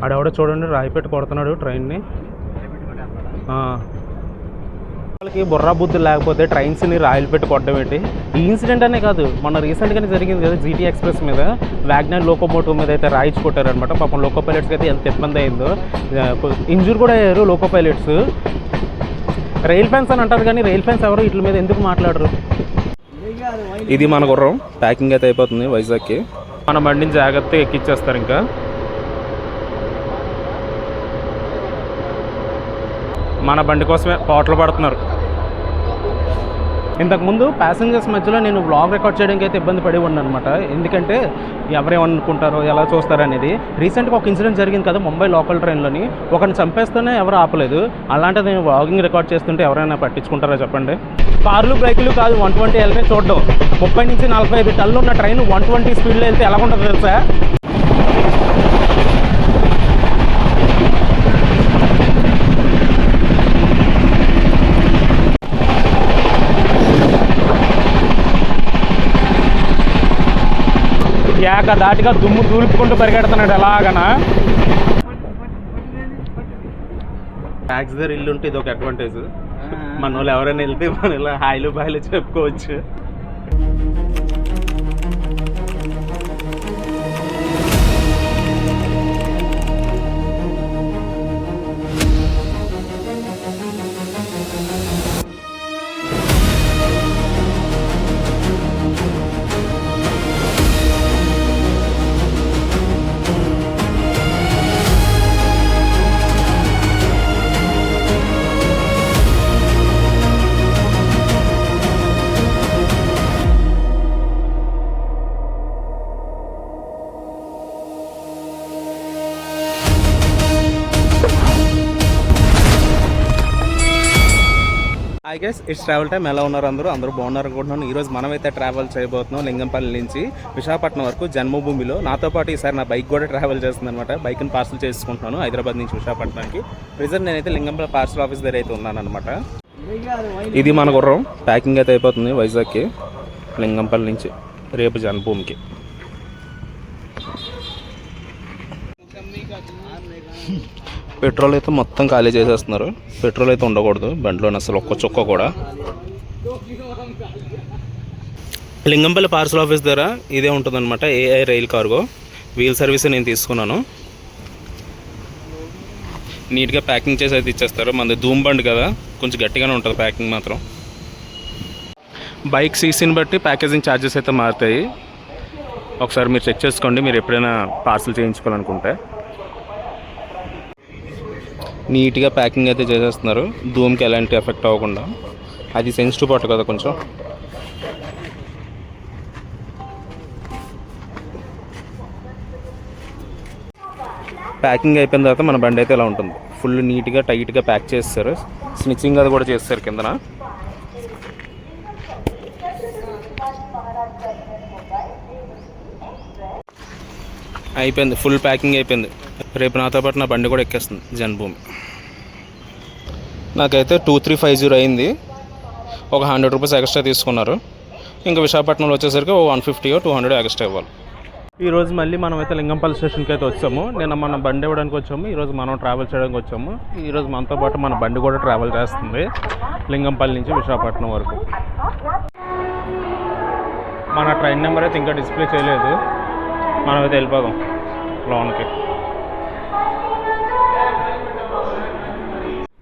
ఆడెవడో చూడండి రాయి పెట్టి కొడుతున్నాడు ట్రైన్ని. వాళ్ళకి బుర్రా బుద్ధి లేకపోతే ట్రైన్స్ని రాయిలు పెట్టి కొట్టడం ఏంటి? ఈ ఇన్సిడెంట్ అనే కాదు, మొన్న రీసెంట్గానే జరిగింది కదా జీటీ ఎక్స్ప్రెస్ మీద వ్యాగ్నర్ లోకోమోటివ్ మీద అయితే రాయిచి కొట్టారనమాట. పాపం లోకో పైలట్స్కి అయితే ఎంత ఇబ్బంది అయిందో, ఇంజూర్ కూడా అయ్యారు లోకో పైలట్స్. రైల్ ఫ్యాన్స్ అని అంటారు కానీ రైల్ ఫ్యాన్స్ ఎవరు వీటి మీద ఎందుకు మాట్లాడరు? ఇది మన గుర్రం ప్యాకింగ్ అయితే అయిపోతుంది వైజాగ్కి. మన బండిని జాగ్రత్తగా ఎక్కిచ్చేస్తారు. ఇంకా మన బండి కోసమే పాటలు పడుతున్నారు. ఇంతకుముందు ప్యాసింజర్స్ మధ్యలో నేను వ్లాగ్ రికార్డ్ చేయడానికి అయితే ఇబ్బంది పడి ఉన్నాను అనమాట. ఎందుకంటే ఎవరేమనుకుంటారో ఎలా చూస్తారో అనేది. రీసెంట్గా ఒక ఇన్సిడెంట్ జరిగింది కదా ముంబై లోకల్ ట్రైన్లోని, ఒకరిని చంపేస్తూనే ఎవరు ఆపలేదు. అలాంటిది నేను వ్లాగింగ్ రికార్డ్ చేస్తుంటే ఎవరైనా పట్టించుకుంటారో చెప్పండి? కార్లు బైకులు కాదు 120 వెళ్తే చూడడం, 30 నుంచి 45 టన్నులు ఉన్న ట్రైన్ 120 స్పీడ్లో వెళ్తే ఎలా ఉంటుందో తెలుసా? ఏక దాటిగా దుమ్ము దూలుపుకుంటూ పరిగెడుతున్నాడు ఎలాగనా. ట్యాక్స్ దగ్గర ఇల్లు ఉంటే ఇది ఒక అడ్వాంటేజ్. మన వాళ్ళు ఎవరైనా వెళ్తే మన ఇలా హాయిలు బాయిలు చెప్పుకోవచ్చు. I guess it's travel time. ఎలా ఉన్నారు అందరూ బాగున్నారు అనుకుంటున్నాను. ఈరోజు మనమైతే ట్రావెల్ చేయబోతున్నాం లింగంపల్లి నుంచి విశాఖపట్నం వరకు జన్మభూమిలో. నాతో పాటు ఈసారి నా బైక్ కూడా ట్రావెల్ చేస్తుంది అనమాట. బైక్ని పార్సల్ చేసుకుంటున్నాను హైదరాబాద్ నుంచి విశాఖపట్నానికి. ప్రెజెంట్ నేనైతే లింగంపల్లి పార్సల్ ఆఫీస్ దగ్గర అయితే ఉన్నాను అనమాట. ఇది మన గుర్రం ప్యాకింగ్ అయితే అయిపోతుంది వైజాగ్కి లింగంపల్లి నుంచి రేపు జన్మభూమికి. పెట్రోల్ అయితే మొత్తం ఖాళీ చేసేస్తున్నారు. పెట్రోల్ అయితే ఉండకూడదు బండిలో అసలు ఒక్క చుక్క కూడా. లింగంపల్లి పార్సల్ ఆఫీస్ దగ్గర ఇదే ఉంటుందన్నమాట, AI rail cargo. Wheel service నేను తీసుకున్నాను. నీట్గా ప్యాకింగ్ చేసి అయితే ఇచ్చేస్తారు. మనది ధూమ్ బండి కదా, కొంచెం గట్టిగానే ఉంటుంది ప్యాకింగ్ మాత్రం. బైక్ సీసీని బట్టి ప్యాకేజింగ్ ఛార్జెస్ అయితే మారుతాయి. ఒకసారి మీరు చెక్ చేసుకోండి మీరు ఎప్పుడైనా పార్సల్ చేయించుకోవాలనుకుంటే. నీట్గా ప్యాకింగ్ అయితే చేసేస్తున్నారు ధూమ్కి ఎలాంటి ఎఫెక్ట్ అవ్వకుండా. అది సెన్సిటివ్ పార్ట్ కదా కొంచెం. ప్యాకింగ్ అయిపోయిన తర్వాత మన బండి అయితే ఇలా ఉంటుంది. ఫుల్ నీట్గా టైట్గా ప్యాక్ చేస్తారు. స్నిచ్చింగ్ అది కూడా చేస్తారు కిందన. అయిపోయింది, ఫుల్ ప్యాకింగ్ అయిపోయింది. రేపు నాతో పాటు నా బండి కూడా ఎక్కేస్తుంది జన్మభూమి. నాకైతే 2350 అయింది. ఒక 100 రూపీస్ ఎక్స్ట్రా తీసుకున్నారు. ఇంకా విశాఖపట్నంలో వచ్చేసరికి 150 200 ఎక్స్ట్రా ఇవ్వాలి. ఈరోజు మళ్ళీ మనం అయితే లింగంపల్లి స్టేషన్కి అయితే వచ్చాము. నిన్న మన బండి ఇవ్వడానికి వచ్చాము, ఈరోజు మనం ట్రావెల్ చేయడానికి వచ్చాము. ఈరోజు మనతో పాటు మన బండి కూడా ట్రావెల్ చేస్తుంది లింగంపల్లి నుంచి విశాఖపట్నం వరకు. మన ట్రైన్ నెంబర్ అయితే ఇంకా డిస్ప్లే చేయలేదు. మనమైతే వెళ్ళిపోదాం లోన్కి.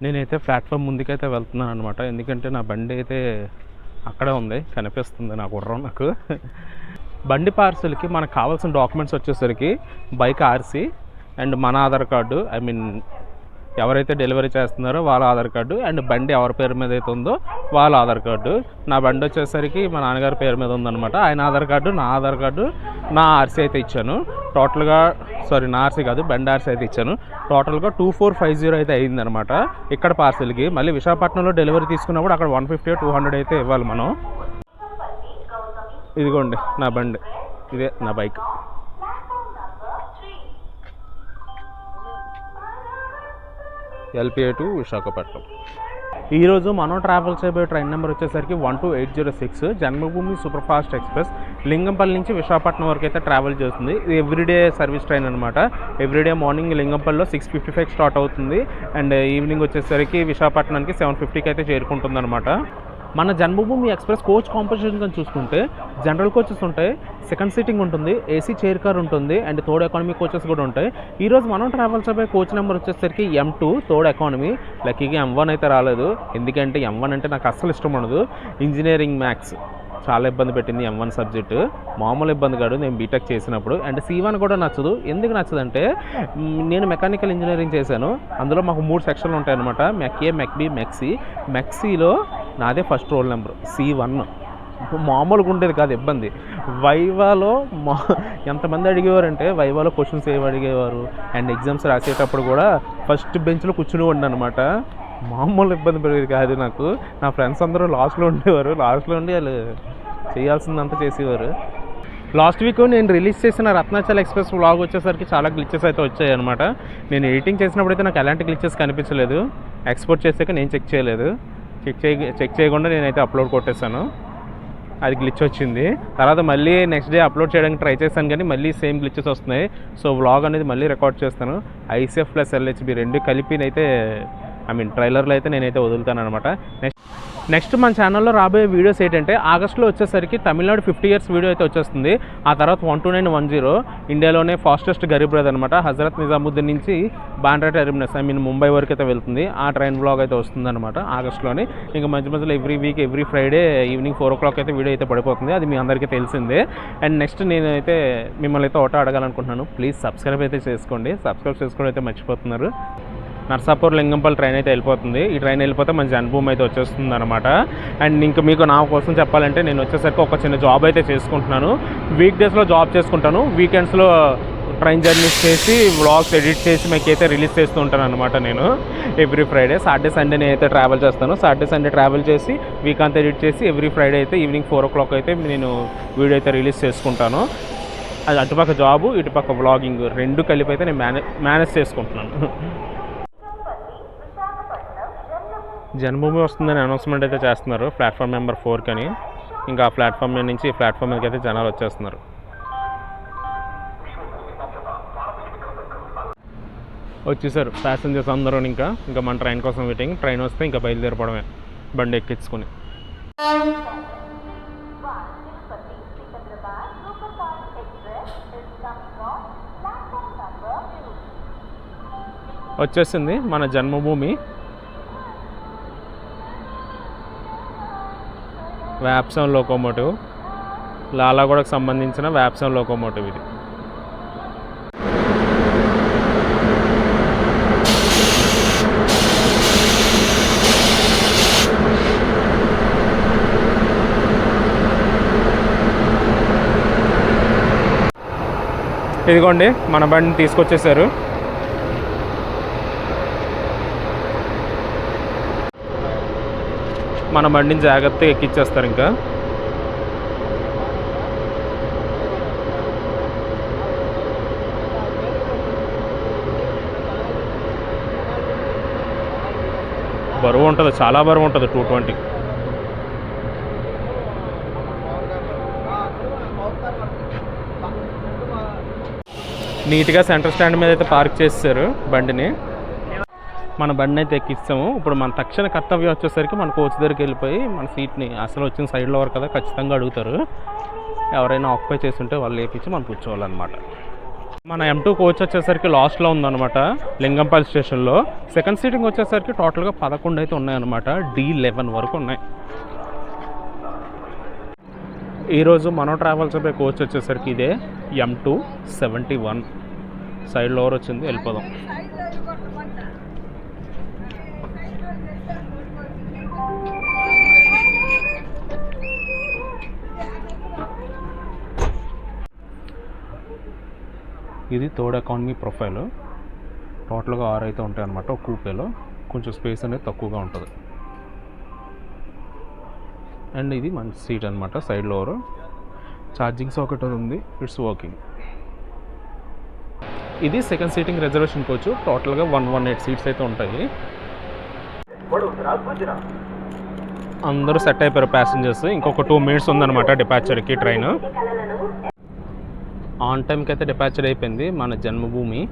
నేనైతే ప్లాట్ఫామ్ ముందుకైతే వెళ్తున్నాను అనమాట. ఎందుకంటే నా బండి అయితే అక్కడే ఉంది, కనిపిస్తుంది నా గుర్రం నాకు. బండి పార్సల్కి మనకు కావాల్సిన డాక్యుమెంట్స్ వచ్చేసరికి బైక్ ఆర్సీ అండ్ మన ఆధార్ కార్డు, ఐ మీన్ ఎవరైతే డెలివరీ చేస్తున్నారో వాళ్ళ ఆధార్ కార్డు, అండ్ బండి ఎవరి పేరు మీద అయితే ఉందో వాళ్ళ ఆధార్ కార్డు. నా బండి వచ్చేసరికి మా నాన్నగారి పేరు మీద ఉందన్నమాట. ఆయన ఆధార్ కార్డు, నా ఆధార్ కార్డు, నా ఆర్సీ అయితే ఇచ్చాను. టోటల్గా నా ఆర్సీ కాదు బండి ఆర్సీ అయితే ఇచ్చాను. టోటల్గా 2450 అయితే అయిందనమాట ఇక్కడ పార్సల్కి. మళ్ళీ విశాఖపట్నంలో డెలివరీ తీసుకున్నప్పుడు అక్కడ 150 200 అయితే ఇవ్వాలి మనం. ఇదిగోండి నా బండి, ఇదే నా బైక్. LPA to Visakhapatnam. ఈరోజు మనం ట్రావెల్ చేయబోయే ట్రైన్ నెంబర్ వచ్చేసరికి 12806 జన్మభూమి సూపర్ ఫాస్ట్ ఎక్స్ప్రెస్. లింగంపల్లి నుంచి విశాఖపట్నం వరకు అయితే ట్రావెల్ చేస్తుంది. ఇది ఎవ్రీడే సర్వీస్ ట్రైన్ అనమాట. ఎవ్రీడే మార్నింగ్ లింగంపల్లిలో 6:55 స్టార్ట్ అవుతుంది అండ్ ఈవినింగ్ వచ్చేసరికి విశాఖపట్నానికి 7:50కి అయితే చేరుకుంటుంది అనమాట. మన జన్మభూమి ఎక్స్ప్రెస్ కోచ్ కాంపోజిషన్ కానీ చూసుకుంటే జనరల్ కోచెస్ ఉంటాయి, సెకండ్ సీటింగ్ ఉంటుంది, ఏసీ చైర్ కార్ ఉంటుంది అండ్ థర్డ్ ఎకానమీ కోచెస్ కూడా ఉంటాయి. ఈరోజు మనం ట్రావెల్స్ అయిపోయి కోచ్ నెంబర్ వచ్చేసరికి M2 థర్డ్ ఎకానమీ. లక్కీగా M1 అయితే రాలేదు, ఎందుకంటే M1 అంటే నాకు అస్సలు ఇష్టం ఉండదు. ఇంజనీరింగ్ మ్యాథ్స్ చాలా ఇబ్బంది పెట్టింది M1 సబ్జెక్టు, మామూలు ఇబ్బంది కాదు నేను బీటెక్ చేసినప్పుడు. అండ్ C1 కూడా నచ్చదు. ఎందుకు నచ్చదంటే నేను మెకానికల్ ఇంజనీరింగ్ చేశాను, అందులో మాకు 3 సెక్షన్లు ఉంటాయి అనమాట, మెక్-A, మెక్-B, మెక్-C. మెక్-Cలో నాదే ఫస్ట్ రోల్ నెంబర్ C1. మామూలుగా ఉండేది కాదు ఇబ్బంది. వైవాలో ఎంతమంది అడిగేవారంటే వైవాలో క్వశ్చన్స్ ఏమి అడిగేవారు అండ్ ఎగ్జామ్స్ రాసేటప్పుడు కూడా ఫస్ట్ బెంచ్లో కూర్చుని ఉండి అనమాట. మామూలు ఇబ్బంది పడేది కాదు నాకు. నా ఫ్రెండ్స్ అందరూ లాస్ట్లో ఉండేవారు, లాస్ట్లో ఉండి వాళ్ళు చేయాల్సిందంతా చేసేవారు. లాస్ట్ వీక్ నేను రిలీజ్ చేసిన రత్నాచల్ ఎక్స్ప్రెస్ వ్లాగ్ వచ్చేసరికి చాలా గ్లిచెస్ అయితే వచ్చాయి అనమాట. నేను ఎడిటింగ్ చేసినప్పుడు అయితే నాకు ఎలాంటి గ్లిచెస్ కనిపించలేదు, ఎక్స్పోర్ట్ చేసాక నేను చెక్ చేయలేదు, చెక్ చేయకుండా నేనైతే అప్లోడ్ కొట్టేశాను, అది గ్లిచ్ వచ్చింది. తర్వాత మళ్ళీ నెక్స్ట్ డే అప్లోడ్ చేయడానికి ట్రై చేశాను కానీ మళ్ళీ సేమ్ గ్లిచెస్ వస్తున్నాయి. సో వ్లాగ్ అనేది మళ్ళీ రికార్డ్ చేస్తాను. ICF + LHB రెండు కలిపినైతే ట్రైలర్లో అయితే నేనైతే వదులుతాను అనమాట. నెక్స్ట్ మన ఛానల్లో రాబోయే వీడియోస్ ఏంటంటే ఆగస్టులో వచ్చేసరికి తమిళనాడు 50 years వీడియో అయితే వచ్చేస్తుంది. ఆ తర్వాత 12910 ఇండియాలోనే ఫాస్టెస్ట్ గరీబ్ రథ్ అనమాట, హజరత్ నిజాముద్దీన్ నుంచి బాండ్రా టెర్మినస్ ముంబై వరకు అయితే వెళ్తుంది. ఆ ట్రైన్ బ్లాగ్ అయితే వస్తుంది అనమాట ఆగస్టులోనే. ఇంకా మధ్య మధ్యలో every week every Friday evening 4 o'clock అయితే వీడియో అయితే పడిపోతుంది, అది మీ అందరికీ తెలిసిందే. అండ్ నెక్స్ట్ నేనైతే మిమ్మల్ని అయితే ఒకటి అడగాలనుకుంటున్నాను, ప్లీజ్ సబ్స్క్రైబ్ అయితే చేసుకోండి. సబ్స్క్రైబ్ చేసుకోవడం అయితే మర్చిపోతున్నారు. నర్సాపూర్ లింగంపల్లి ట్రైన్ అయితే వెళ్ళిపోతుంది. ఈ ట్రైన్ వెళ్ళిపోతే మన జన్మభూమి అయితే వచ్చేస్తుంది అనమాట. అండ్ ఇంకా మీకు నా కోసం చెప్పాలంటే నేను వచ్చేసరికి ఒక చిన్న జాబ్ అయితే చేసుకుంటున్నాను. వీక్ డేస్లో జాబ్ చేసుకుంటాను, వీకెండ్స్లో ట్రైన్ జర్నీస్ చేసి వ్లాగ్స్ ఎడిట్ చేసి మీకు అయితే రిలీజ్ చేస్తూ ఉంటాను అనమాట. నేను ఎవ్రీ ఫ్రైడే, సాటర్డే సండే నేను అయితే ట్రావెల్ చేస్తాను. సాటర్డే సండే ట్రావెల్ చేసి వీక్ అంతా ఎడిట్ చేసి ఎవ్రీ ఫ్రైడే అయితే ఈవినింగ్ 4 o'clock అయితే నేను వీడియో అయితే రిలీజ్ చేసుకుంటాను. అది అటుపక్క జాబు ఇటుపక్క వ్లాగింగ్ రెండు కలిపి అయితే నేను మేనేజ్ చేసుకుంటున్నాను. జన్మభూమి వస్తుందని అనౌన్స్మెంట్ అయితే చేస్తున్నారు ప్లాట్ఫామ్ నెంబర్ 4 కని. ఇంకా ఆ ప్లాట్ఫామ్ నుంచి ఈ ప్లాట్ఫామ్ మీదకి అయితే జనాలు వచ్చేస్తున్నారు. వచ్చేసారు ప్యాసింజర్స్ అందరూ. ఇంకా మన ట్రైన్ కోసం వెయిటింగ్. ట్రైన్ వస్తే ఇంకా బయలుదేరిపోవడమే బండి ఎక్కించుకొని. వచ్చేసింది మన జన్మభూమి. వ్యాప్సన్ లోకోమోటివ్, లాలాగూడకు సంబంధించిన వ్యాప్సన్ లోకోమోటివ్ ఇది. ఇదిగోండి మన బండిని తీసుకొచ్చేసారు. మన బండిని జాగ్రత్తగా ఎక్కిచ్చేస్తారు. ఇంకా బరువు ఉంటుంది, చాలా బరువు ఉంటుంది 220. నీట్గా సెంటర్ స్టాండ్ మీద అయితే పార్క్ చేస్తారు బండిని. మన బండిని అయితే ఎక్కిస్తాము. ఇప్పుడు మన తక్షణ కర్తవ్యం వచ్చేసరికి మన కోచ్ దగ్గరికి వెళ్ళిపోయి మన సీట్ని, అసలు వచ్చిన సైడ్లో వరకు కదా ఖచ్చితంగా అడుగుతారు, ఎవరైనా ఆక్యుపై చేస్తుంటే వాళ్ళు వేపించి మనం కూర్చోవాలన్నమాట. మన M2 కోచ్ వచ్చేసరికి లాస్ట్లో ఉందన్నమాట లింగంపల్లి స్టేషన్లో. సెకండ్ సీటింగ్ వచ్చేసరికి టోటల్గా 11 అయితే ఉన్నాయన్నమాట, D11 వరకు ఉన్నాయి. ఈరోజు మనం ట్రావెల్స్ అయిపోయి కోచ్ వచ్చేసరికి ఇదే M271. సైడ్లో ఎవరు వచ్చింది, వెళ్ళిపోదాం. ఇది థర్డ్ ఎకానమీ ప్రొఫైల్. టోటల్గా 6 అయితే ఉంటాయి అన్నమాట. ఒక కూపేలో కొంచెం స్పేస్ అనేది తక్కువగా ఉంటుంది. అండ్ ఇది మంచి సీట్ అనమాట. సైడ్లో ఎవరు ఛార్జింగ్ సాకెట్ ఉంది, ఇట్స్ వర్కింగ్. ఇది సెకండ్ సీటింగ్ రిజర్వేషన్ కోచ్. టోటల్గా 118 సీట్స్ అయితే ఉంటాయి. అందరూ సెట్ అయిపోయారు ప్యాసింజర్స్. ఇంకొక 2 minutes ఉందన్నమాట డిపార్చర్కి ట్రైన్. ఆన్ టైంకి అయితే డిపార్చర్ అయిపోయింది మన జన్మభూమి.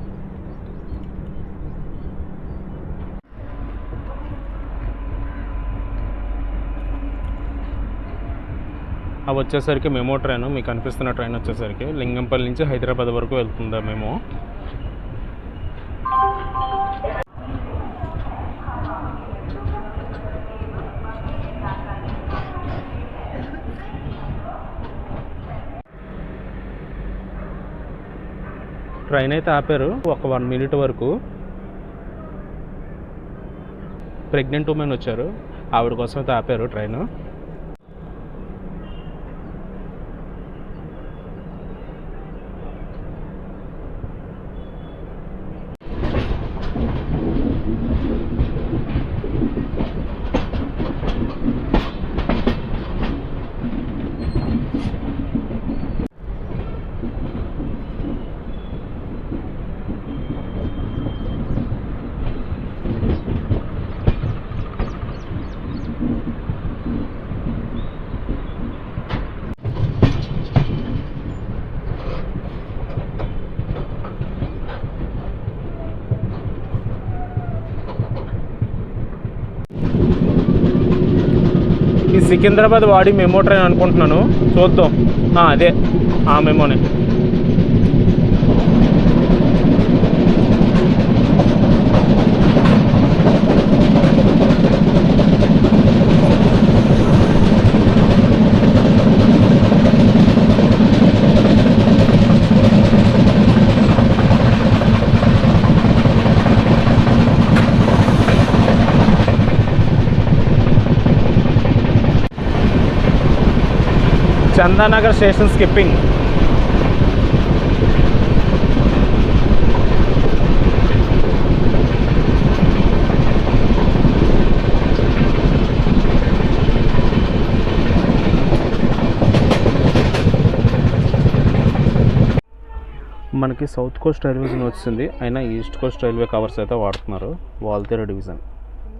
అవి వచ్చేసరికి మెమో ట్రైన్, మీకు కనిపిస్తున్న ట్రైన్ వచ్చేసరికి లింగంపల్లి నుంచి హైదరాబాద్ వరకు వెళ్తుందా మెమో. ట్రైన్ అయితే ఆపారు ఒక 1 minute వరకు. ప్రెగ్నెంట్ ఉమెన్ వచ్చారు, ఆవిడ కోసం అయితే ఆపారు ట్రైన్. ఈ సికింద్రాబాద్ వాడి మెమో ట్రైన్ అనుకుంటున్నాను, చూద్దాం. అదే ఆ మెమోనే. Chandanagar station skipping. మనకి సౌత్ కోస్ట్ రైల్వేస్ వచ్చింది, అయినా ఈస్ట్ కోస్ట్ రైల్వే కవర్స్ అయితే వాడుతున్నారు. వాల్తేరు డివిజన్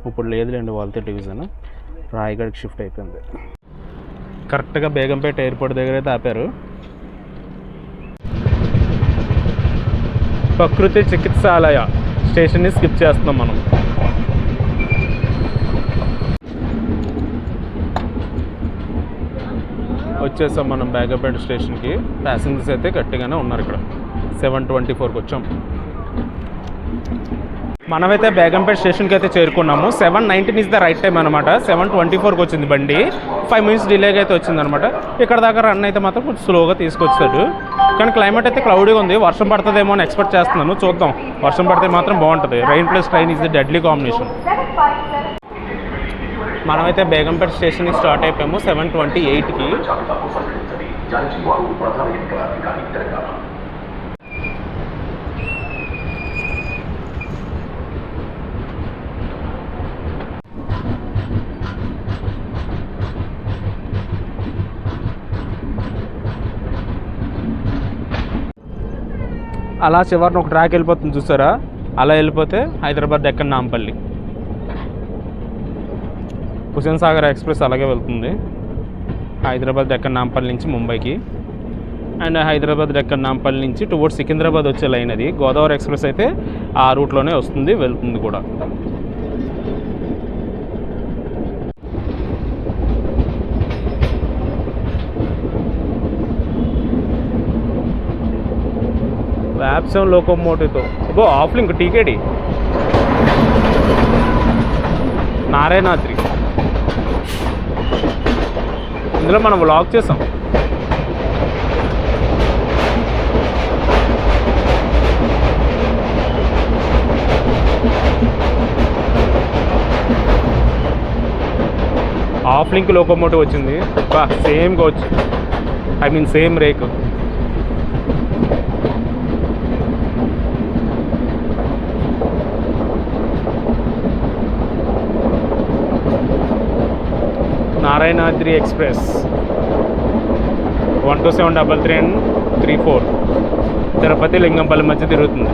ఇప్పుడు లేదులేండి, వాల్తేరు డివిజన్ రాయగఢ్కి షిఫ్ట్ అయిపోయింది. కరెక్ట్గా బేగంపేట ఎయిర్పోర్ట్ దగ్గర అయితే ఆపారు. ప్రకృతి చికిత్సాలయ స్టేషన్ని స్కిప్ చేస్తున్నాం మనం. వచ్చేసాం మనం బేగంపేట స్టేషన్కి. ప్యాసింజర్స్ అయితే గట్టిగానే ఉన్నారు. ఇక్కడ 7:24కి వచ్చాం. మనమైతే బేగంపేట స్టేషన్కి అయితే చేరుకున్నాము. 7:19 ఇస్ ద రైట్ టైం అనమాట. 7:24కి వచ్చింది బండి. 5 minutes డిలేగా అయితే వచ్చింది అనమాట. ఇక్కడ దాకా రన్ అయితే మాత్రం కొంచెం స్లోగా తీసుకొచ్చాడు. కానీ క్లైమేట్ అయితే క్లౌడీగా ఉంది, వర్షం పడుతుందేమో అని ఎక్స్పెక్ట్ చేస్తున్నాను. చూద్దాం, వర్షం పడితే మాత్రం బాగుంటుంది. Rain plus train is the deadly combination. మనమైతే బేగంపేట స్టేషన్కి స్టార్ట్ అయిపోయాము 7:28కి. అలా చివరిని ఒక ట్రాక్ వెళ్ళిపోతుంది చూసారా, అలా వెళ్ళిపోతే హైదరాబాద్ డెక్కన్ నాంపల్లి. హుసేన్ సాగర్ ఎక్స్ప్రెస్ అలాగే వెళ్తుంది హైదరాబాద్ డెక్కన్ నాంపల్లి నుంచి ముంబైకి. అండ్ హైదరాబాద్ డెక్కన్ నాంపల్లి నుంచి టువర్డ్స్ సికింద్రాబాద్ వచ్చే లైన్ అది. గోదావరి ఎక్స్ప్రెస్ అయితే ఆ రూట్లోనే వస్తుంది, వెళ్తుంది కూడా. వ్యాప్సమ్ లోకోమోటివ్తో ఆఫ్ లింక్ టీకేడి నారాయణాద్రి. ఇందులో మనం వ్లాగ్ చేసాం. ఆఫ్ లింక్ లోకోమోటివ్ వచ్చింది, same coach, I mean same rake. Narayanadri express 12733 and 34 Tirupati Lingampalli మధ్య తిరుగుతుంది.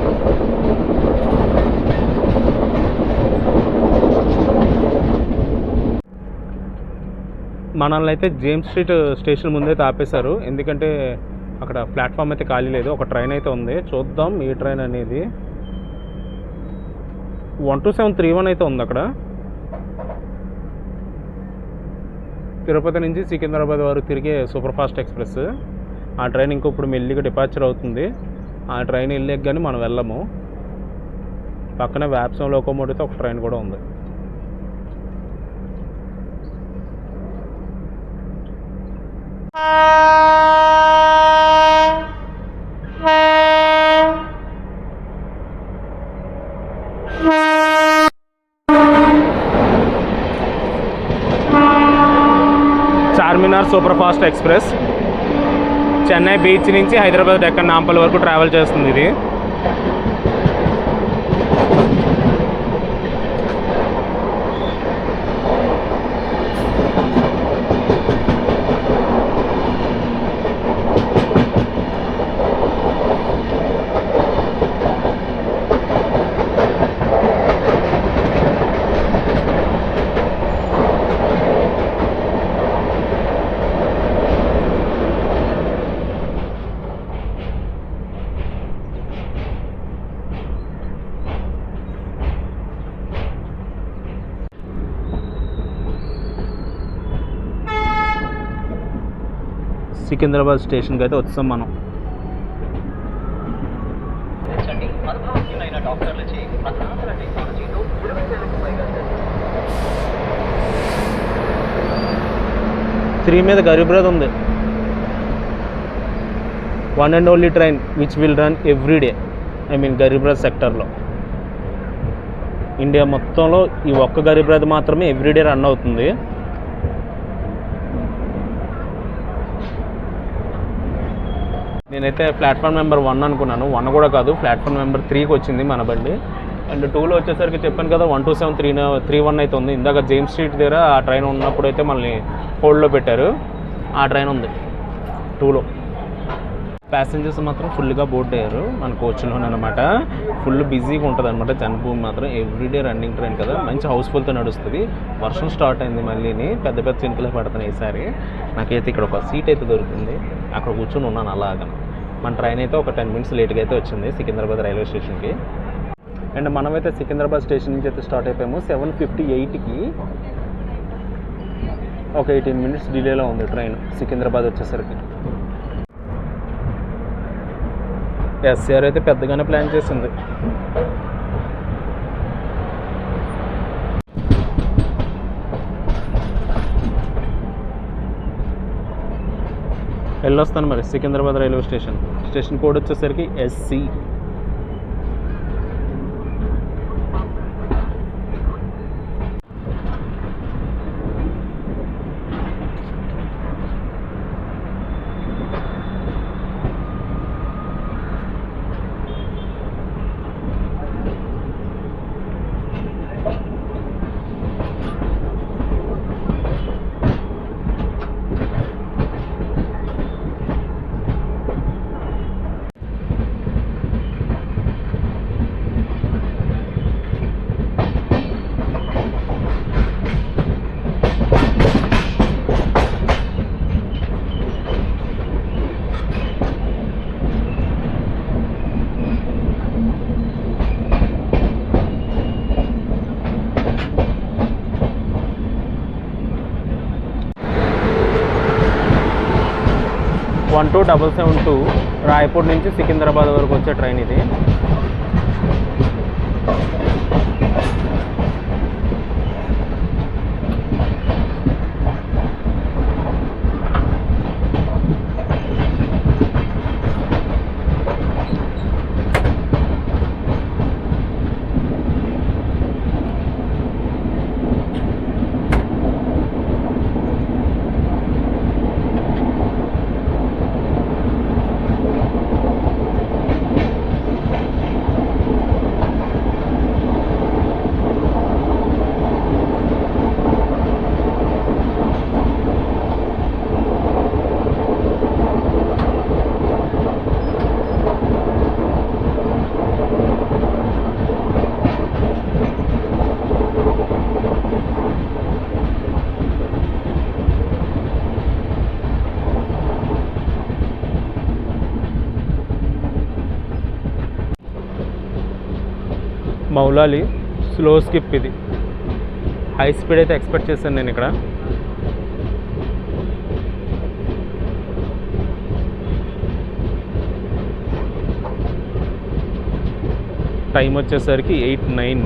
మనల్ని అయితే జేమ్స్ స్ట్రీట్ స్టేషన్ ముందైతే ఆపేశారు, ఎందుకంటే అక్కడ ప్లాట్ఫామ్ అయితే ఖాళీ లేదు. ఒక ట్రైన్ అయితే ఉంది, చూద్దాం ఏ ట్రైన్ అనేది. 12731 అయితే ఉంది అక్కడ. తిరుపతి నుంచి సికింద్రాబాద్ వరకు తిరిగే సూపర్ ఫాస్ట్ ఎక్స్ప్రెస్. ఆ ట్రైన్ ఇంకొప్పుడు మెల్లిగా డిపార్చర్ అవుతుంది. ఆ ట్రైన్ వెళ్ళాక కానీ మనం వెళ్ళము. పక్కన వ్యాప్సం లోకోమోటివ్తో ఒక ట్రైన్ కూడా ఉంది. Charminar super fast express Chennai beach నుంచి హైదరాబాద్ డెక్కన్ నాంపల్లి వరకు ట్రావెల్ చేస్తుంది ఇది. సికింద్రాబాద్ స్టేషన్కి అయితే వచ్చాం మనం. త్రీ మీద గరీబ్ రథ్ ఉంది. One and only train which will run every day. I mean Garib Rath సెక్టర్లో ఇండియా మొత్తంలో ఈ ఒక్క గరీబ్ రథ్ మాత్రమే ఎవ్రీడే రన్ అవుతుంది. నేనైతే ప్లాట్ఫామ్ నెంబర్ 1 అనుకున్నాను. 1 కూడా కాదు, ప్లాట్ఫామ్ నెంబర్ 3కి వచ్చింది మన బండి. అండ్ 2లో వచ్చేసరికి చెప్పాను కదా 12731 అయితే ఉంది. ఇందాక జేమ్స్ స్ట్రీట్ దగ్గర ఆ ట్రైన్ ఉన్నప్పుడు అయితే మనల్ని హోల్డ్లో పెట్టారు. ఆ ట్రైన్ ఉంది 2లో. ప్యాసింజర్స్ మాత్రం ఫుల్గా బోర్డ్ అయ్యారు మన కోచ్లోనమాట. ఫుల్ బిజీగా ఉంటుంది అనమాట. జన్మభూమి మాత్రం ఎవ్రీడే రన్నింగ్ ట్రైన్ కదా, మంచి హౌస్ఫుల్తో నడుస్తుంది. వర్షం స్టార్ట్ అయింది మళ్ళీని, పెద్ద పెద్ద చినుకులే పడుతున్నాయి ఈసారి. నాకైతే ఇక్కడ ఒక సీట్ అయితే దొరికింది, అక్కడ కూర్చొని ఉన్నాను అలాగా. మన ట్రైన్ అయితే ఒక 10 మినిట్స్ లేట్గా అయితే వచ్చింది సికింద్రాబాద్ రైల్వే స్టేషన్కి. అండ్ మనమైతే సికింద్రాబాద్ స్టేషన్ నుంచి అయితే స్టార్ట్ అయిపోయాము 7:58కి. ఒక 18 మినిట్స్ డిలేలో ఉంది ట్రైన్ సికింద్రాబాద్ వచ్చేసరికి. ఎస్ఆర్ అయితే పెద్దగానే ప్లాన్ చేసింది. వెళ్ళొస్తాను మరి సికింద్రాబాద్ రైల్వే స్టేషన్ కోడ్ వచ్చేసరికి SC. వన్ 2772 రాయపూర్ నుంచి సికింద్రాబాద్ వరకు వచ్చే ట్రైన్ ఇది. Moula Ali slow skip. ఇది హై స్పీడ్ అయితే ఎక్స్పెక్ట్ చేశాను నేను ఇక్కడ. టైం వచ్చేసరికి 8:09.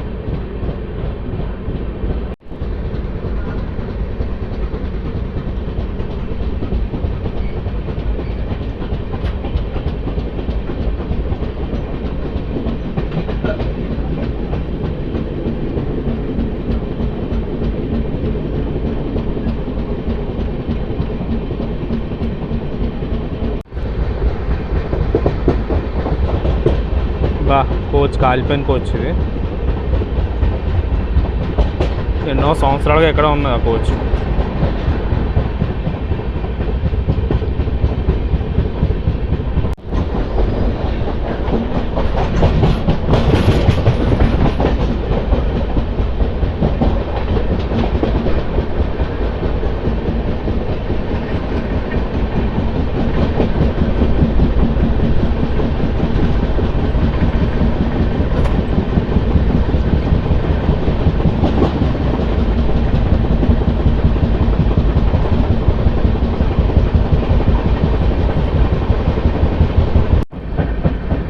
బా కోచ్ కాలిపోయిన కోచ్. ఇది ఎన్నో సంవత్సరాలుగా ఎక్కడ ఉంది ఆ కోచ్.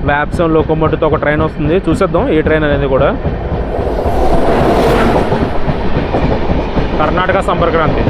వ్యాప్సన్ లోకోమోటివ్తో ఒక ట్రైన్ వస్తుంది, చూసేద్దాం ఏ ట్రైన్ అనేది కూడా. కర్ణాటక సంపర్క్రాంతి.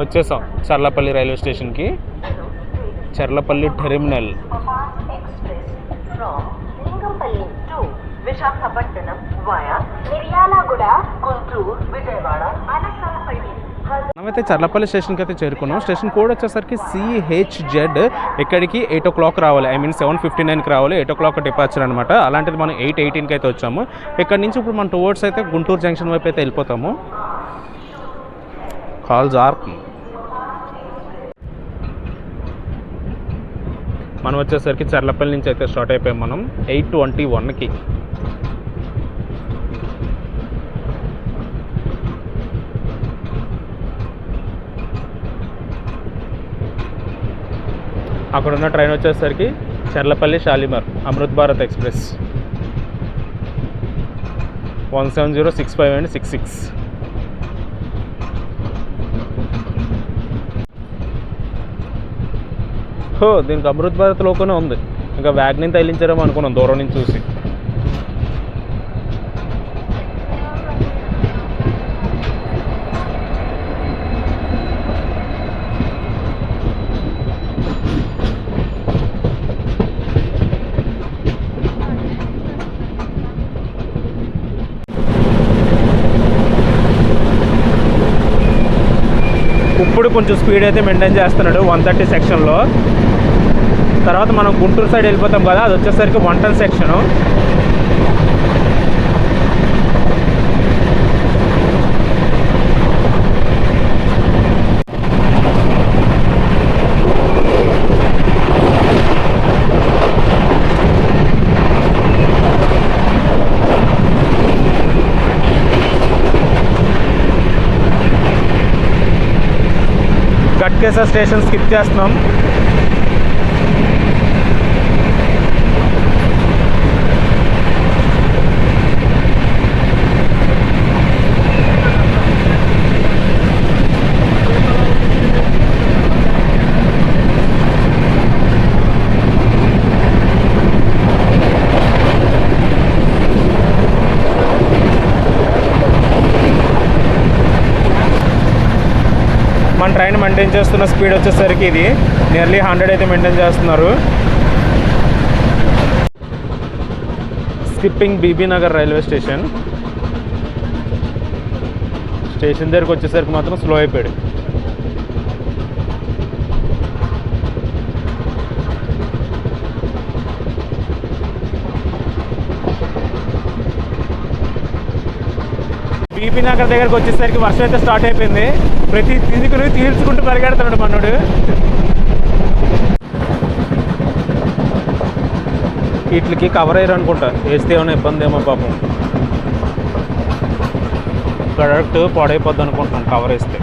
వచ్చేసాం చర్లపల్లి రైల్వే స్టేషన్కి. చర్లపల్లి టెర్మినల్. మనమైతే చర్లపల్లి స్టేషన్కి అయితే చేరుకున్నాం. స్టేషన్ కోడ్ వచ్చేసరికి CHZ. ఇక్కడికి 8 o'clock రావాలి, ఐ మీన్ 7:59కి రావాలి. 8 o'clock డిపార్చర్ అనమాట. అలాంటిది మనం 8:18కి అయితే వచ్చాము. ఇక్కడ నుంచి ఇప్పుడు మనం టువర్డ్స్ అయితే గుంటూరు జంక్షన్ వైపు అయితే వెళ్ళిపోతాము. కాల్ జారుతుంది. మనం వచ్చేసరికి చర్లపల్లి నుంచి అయితే స్టార్ట్ అయిపోయాం మనం 8:21కి. అక్కడున్న ట్రైన్ వచ్చేసరికి చర్లపల్లి షాలిమార్ అమృత్ భారత్ ఎక్స్ప్రెస్ 17065 and 66. దీనికి అమృత్ భారత్ లోకనే ఉంది. ఇంకా వ్యాగ్ని తగిలించారేమో అనుకున్నాం దూరం నుంచి చూసి. ఇప్పుడు కొంచెం స్పీడ్ అయితే మెయింటైన్ చేస్తున్నాడు 130 సెక్షన్లో. తర్వాత మనం గుంటూరు సైడ్ వెళ్ళిపోతాం కదా, అది వచ్చేసరికి 110 సెక్షను. గట్కేసర్ స్టేషన్ స్కిప్ చేస్తున్నాం. మన ట్రైన్ మెయింటైన్ చేస్తున్న స్పీడ్ వచ్చేసరికి ఇది నియర్లీ 100 అయితే మెయింటైన్ చేస్తున్నారు. Skipping Bibinagar railway station. Station దగ్గరికి వచ్చేసరికి మాత్రం స్లో అయిపోయాడు. బీపీ నగర్ దగ్గరకు వచ్చేసరికి వర్షం అయితే స్టార్ట్ అయిపోయింది. ప్రతి తిండికి తీర్చుకుంటూ పరిగెడుతున్నాడు మనోడు. వీటికి కవర్ అయ్యారు అనుకుంటా, వేస్తే ఏమైనా ఇబ్బంది ఏమో పాపం. ప్రొడక్ట్ పాడైపోద్ది అనుకుంటున్నాను కవర్ వేస్తే.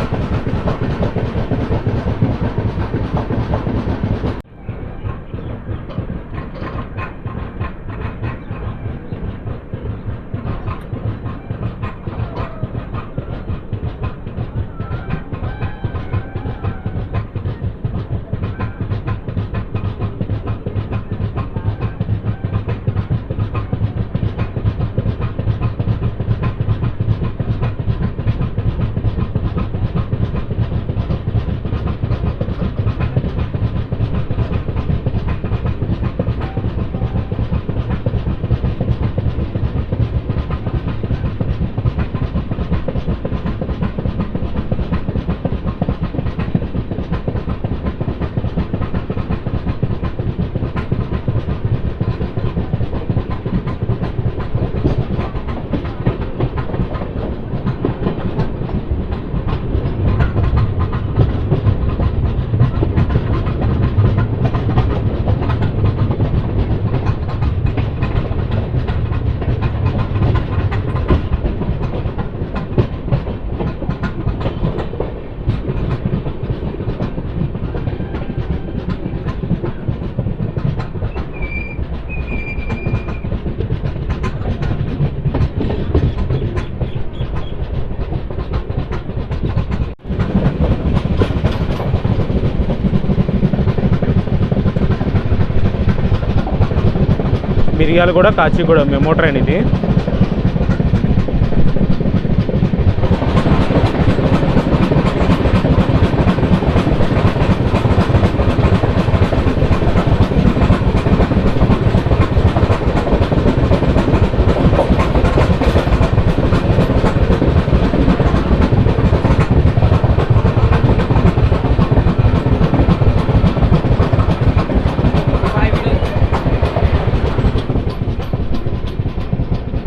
మిరియాలగూడ కాచిగూడ మెమో ట్రైన్ ఇది.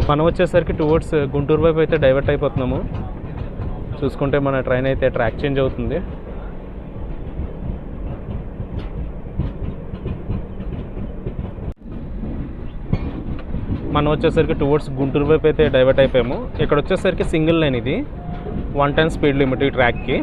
మనం వచ్చేసరికి టువర్డ్స్ గుంటూరు వైపు అయితే డైవర్ట్ అయిపోతున్నాము. చూసుకుంటే మన ట్రైన్ అయితే ట్రాక్ చేంజ్ అవుతుంది. మనం వచ్చేసరికి టువర్డ్స్ గుంటూరు వైపు అయితే డైవర్ట్ అయిపోయాము. ఇక్కడ వచ్చేసరికి సింగిల్ లైన్ ఇది, 110 స్పీడ్ లిమిట్ ఈ ట్రాక్కి.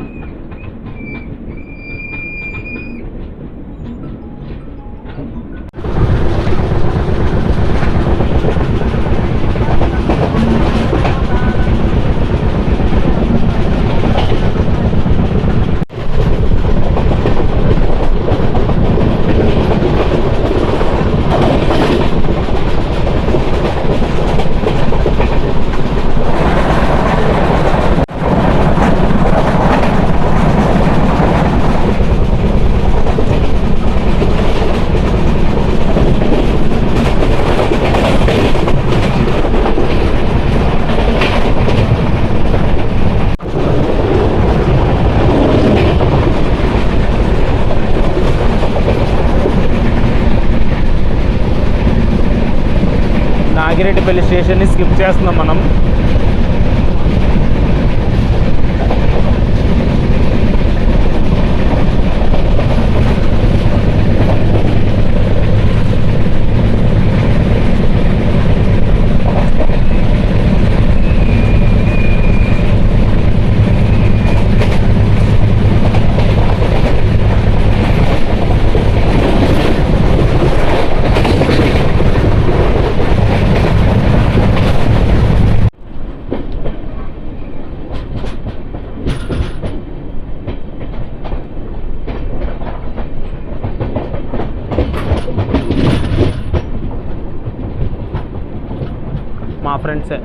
నాగిరెడ్డిపల్లి స్టేషన్ని స్కిప్ చేస్తున్నాం మనం. మా ఫ్రెండ్సే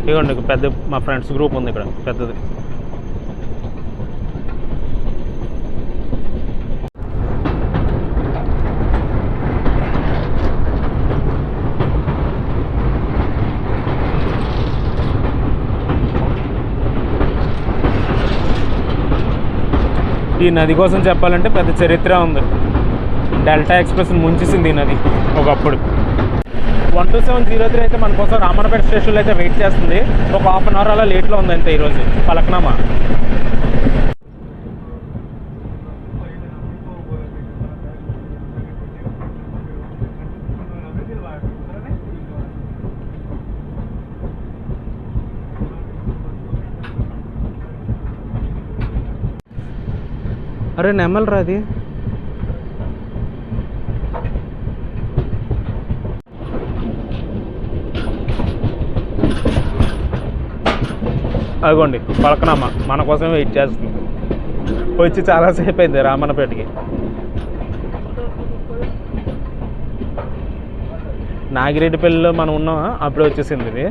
ఇదిగోండి, పెద్ద మా ఫ్రెండ్స్ గ్రూప్ ఉంది ఇక్కడ పెద్దది. ఈ నది కోసం చెప్పాలంటే పెద్ద చరిత్ర ఉంది. డెల్టా ఎక్స్ప్రెస్ ముంచేసింది ఈ నది ఒకప్పుడు. 12703 అయితే మన కోసం రామన్నపేట స్టేషన్లో అయితే వెయిట్ చేస్తుంది. ఒక హాఫ్ అన్ అవర్ అలా లేట్లో ఉంది అంతే ఈరోజు పలక్నామా. అరే నెమ్మల్ రా అది. అదిగోండి పలకనామా మన కోసం వెయిట్ చేస్తుంది. వచ్చి చాలాసేపు అయింది రామన్నపేటకి. నాగిరెడ్డిపల్లిలో మనం ఉన్నాం, అప్పుడే వచ్చేసింది ఇది.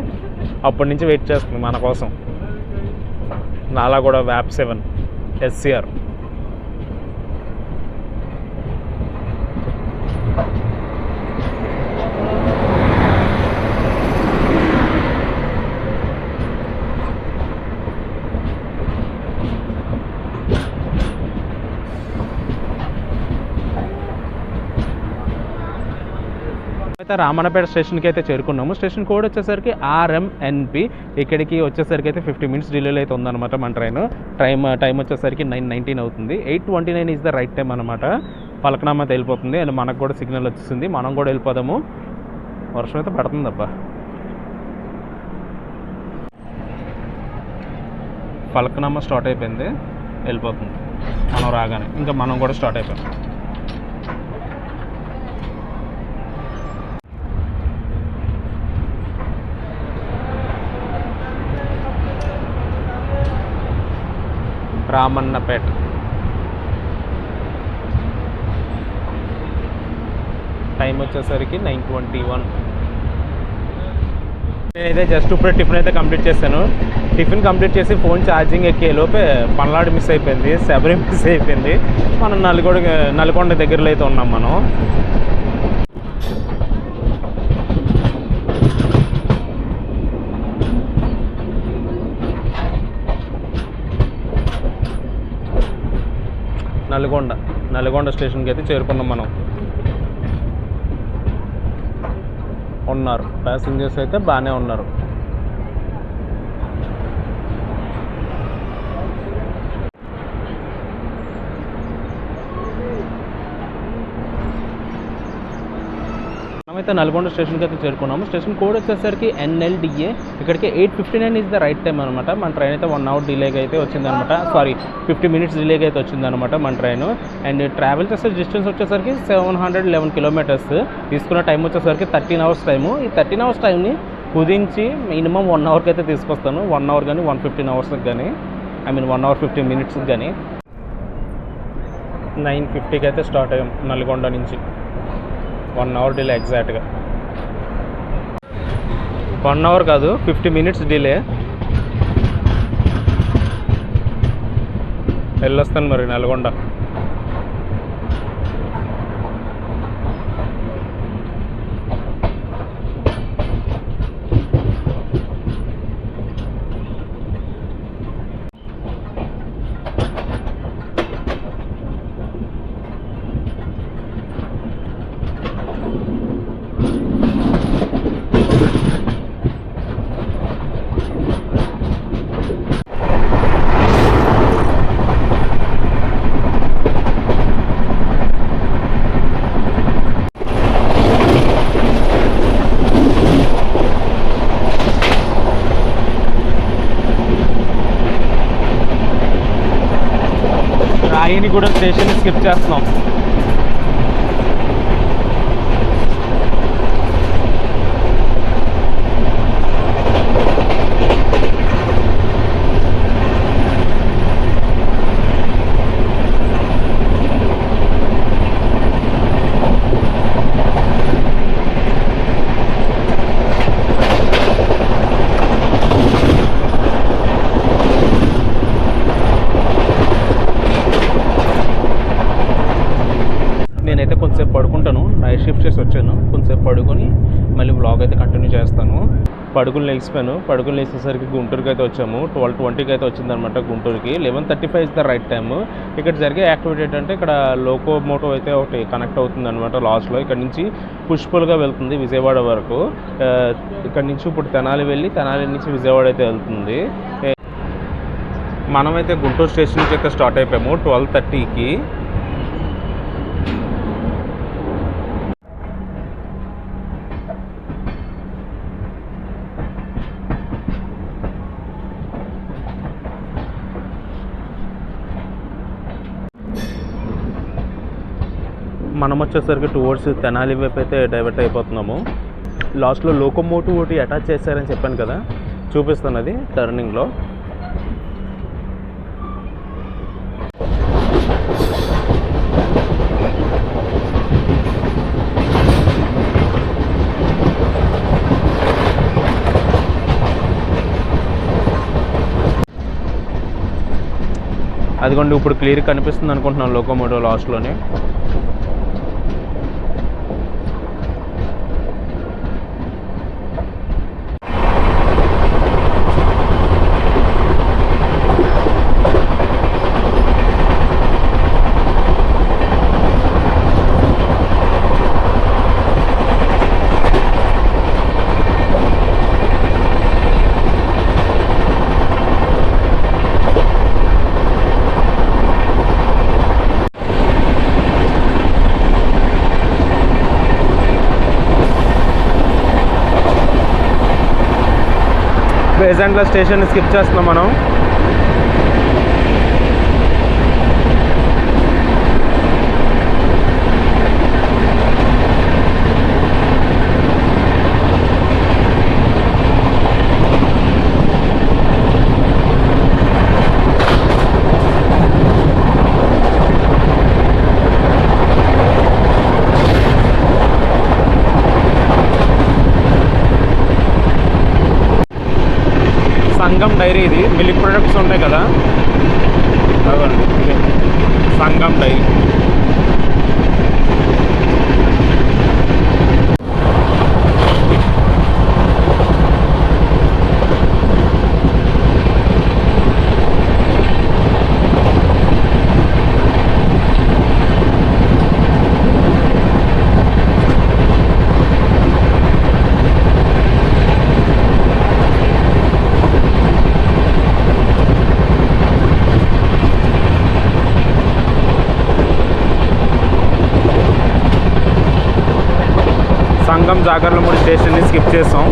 అప్పటి నుంచి వెయిట్ చేస్తుంది మన కోసం. నాలా కూడా వ్యాప్ 7 SCR. అయితే రామన్నపేట స్టేషన్కి అయితే చేరుకున్నాము. స్టేషన్ కోడ్ వచ్చేసరికి RMNP. ఇక్కడికి వచ్చేసరికి అయితే 50 minutes డిలేలో అయితే ఉందన్నమాట మన టైం వచ్చేసరికి 9:19 అవుతుంది. 8:29 ఈజ్ ద రైట్ టైం అనమాట. పలకనామా అయితే వెళ్ళిపోతుంది అండ్ మనకు కూడా సిగ్నల్ వచ్చేసింది, మనం కూడా వెళ్ళిపోదాము. వర్షం అయితే పడుతుంది అబ్బా. పలకనామా స్టార్ట్ అయిపోయింది, వెళ్ళిపోతుంది మనం రాగానే. ఇంకా మనం కూడా స్టార్ట్ అయిపోయాం. రామన్నపేట టైం వచ్చేసరికి 9:21. నేనైతే జస్ట్ ఇప్పుడే టిఫిన్ అయితే కంప్లీట్ చేశాను. టిఫిన్ కంప్లీట్ చేసి ఫోన్ ఛార్జింగ్ ఎక్కే లోపే పల్నాడు మిస్ అయిపోయింది, శబరి మిస్ అయిపోయింది. మనం నల్గొండ దగ్గరలో అయితే ఉన్నాం మనం. నల్గొండ స్టేషన్కి అయితే చేరుకున్నాం మనం. ఉన్నారు ప్యాసింజర్స్ అయితే బాగానే ఉన్నారు. మనమైతే నల్గొండ స్టేషన్కి అయితే చేరుకున్నాము. స్టేషన్ కోడ్ వచ్చేసరికి NLDA. ఇక్కడికి 8:59 ఈజ్ ద రైట్ టైం అనమాట. మన ట్రైన్ అయితే 1 hour డిలేగా అయితే వచ్చిందనమాట. 50 minutes డిలేగా అయితే వచ్చిందనమాట మన ట్రైన్. అండ్ ట్రావెల్ చేసే డిస్టెన్స్ వచ్చేసరికి 711 kilometers. తీసుకున్న టైం వచ్చేసరికి 13 hours టైము. ఈ 13 hours టైంని కుదించి మినిమం 1 hourకి అయితే తీసుకొస్తాను. 1 hour కానీ 115 hours కానీ 1 hour 15 minutes కానీ. 9:50కి అయితే స్టార్ట్ అయ్యాం నల్గొండ నుంచి. 1 hour డిలే ఎగ్జాక్ట్గా. 1 hour కాదు, 50 minutes డిలే. వెళ్ళొస్తాను మరి నల్గొండ. రాయనిగూడెం స్టేషన్ స్కిప్ చేస్తున్నాం. నైట్ షిఫ్ట్ చేసి వచ్చాను, కొంచెంసేపు పడుకొని మళ్ళీ వ్లాగ్ అయితే కంటిన్యూ చేస్తాను. పడుకుని లేచిపోయాను. పడుకుని లేచేసరికి గుంటూరుకి అయితే వచ్చాము. 12:20కి అయితే వచ్చిందనమాట గుంటూరుకి. 11:35 ఇస్ ద రైట్ టైమ్. ఇక్కడ జరిగే యాక్టివిటీ ఏంటంటే ఇక్కడ లోకోమోటివ్ అయితే ఒకటి కనెక్ట్ అవుతుంది అనమాట లాస్ట్లో. ఇక్కడ నుంచి పుష్పుల్గా వెళ్తుంది విజయవాడ వరకు. ఇక్కడ నుంచి ఇప్పుడు తెనాలి వెళ్ళి తెనాలి నుంచి విజయవాడ అయితే వెళ్తుంది. మనమైతే గుంటూరు స్టేషన్ నుంచి అయితే స్టార్ట్ అయిపోయాము 12:30కి. మనం వచ్చేసరికి టువర్డ్స్ తెనాలి వైపు అయితే డైవర్ట్ అయిపోతున్నాము. లాస్ట్లో లోకోమోటివ్ ఒకటి అటాచ్ చేశారని చెప్పాను కదా, చూపిస్తాను అది టర్నింగ్లో. అదిగోండి ఇప్పుడు క్లియర్ కనిపిస్తుంది అనుకుంటున్నాను లోకోమోటివ్ లాస్ట్లోనే. బేజండ్ల స్టేషన్ స్కిప్ చేస్తున్నాం మనం. సంగం డైరీ, ఇది మిల్క్ ప్రొడక్ట్స్ ఉంటాయి కదా, సంగం డైరీ. సంగం జాగర్లమూడి స్టేషన్ని స్కిప్ చేసాం.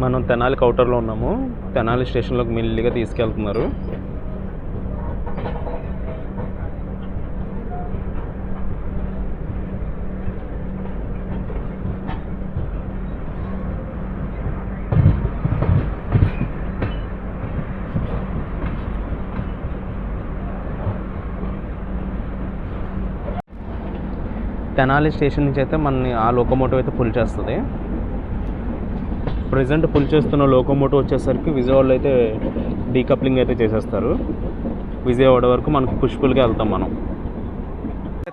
మనం తెనాలి కౌంటర్లో ఉన్నాము. తెనాలి స్టేషన్లోకి మెల్లిగా తీసుకెళ్తున్నారు. తెనాలి స్టేషన్ నుంచి అయితే మనని ఆ లోకోమోటివ్ అయితే పుల్ చేస్తుంది. ప్రజెంట్ పుల్ చేస్తున్న లోకోమోటివ్ వచ్చేసరికి విజయవాడలో అయితే డీకప్లింగ్ అయితే చేసేస్తారు. విజయవాడ వరకు మనకు పుష్పుల్గా వెళ్తాం మనం.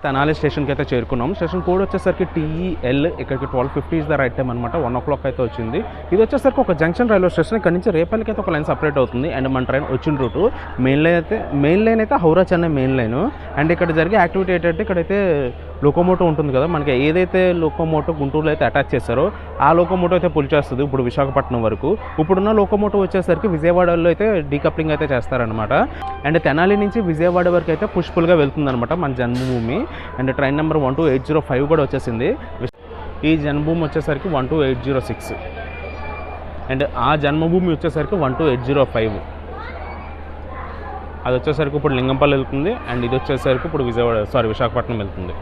తెనాలి స్టేషన్కి అయితే చేరుకున్నాం. స్టేషన్ కోడ్ వచ్చేసరికి TEL. ఇక్కడికి 12:50 ఇస్ ద రైట్ టైం అనమాట. 1 o'clock అయితే వచ్చింది. ఇది వచ్చేసరికి ఒక జంక్షన్ రైల్వే స్టేషన్. ఇక్కడ నుంచి రేపల్లికి అయితే ఒక లైన్ సపరేట్ అవుతుంది. అండ్ మన ట్రైన్ వచ్చిన రూటు మెయిన్ లైన్ అయితే Howrah Chennai main line. And ఇక్కడ జరిగే యాక్టివిటీ ఏంటంటే ఇక్కడైతే లోకోమోటో ఉంటుంది కదా, మనకి ఏదైతే లోకోమోటో గుంటూరులో అయితే అటాచ్ చేశారో ఆ లోకోమోటో అయితే పుల్ చేస్తుంది ఇప్పుడు విశాఖపట్నం వరకు. ఇప్పుడున్న లోకోమోటో వచ్చేసరికి విజయవాడలో అయితే డీకప్లింగ్ అయితే చేస్తారనమాట. అండ్ తెనాలి నుంచి విజయవాడ వరకు అయితే పుష్పుల్గా వెళ్తుందనమాట మన జన్మభూమి. అండ్ ట్రైన్ నెంబర్ 12805 కూడా వచ్చేసింది. ఈ జన్మభూమి వచ్చేసరికి 12806 అండ్ ఆ జన్మభూమి వచ్చేసరికి 12805. అది వచ్చేసరికి ఇప్పుడు లింగంపల్లి వెళ్తుంది. అండ్ ఇది వచ్చేసరికి ఇప్పుడు విశాఖపట్నం వెళ్తుంది.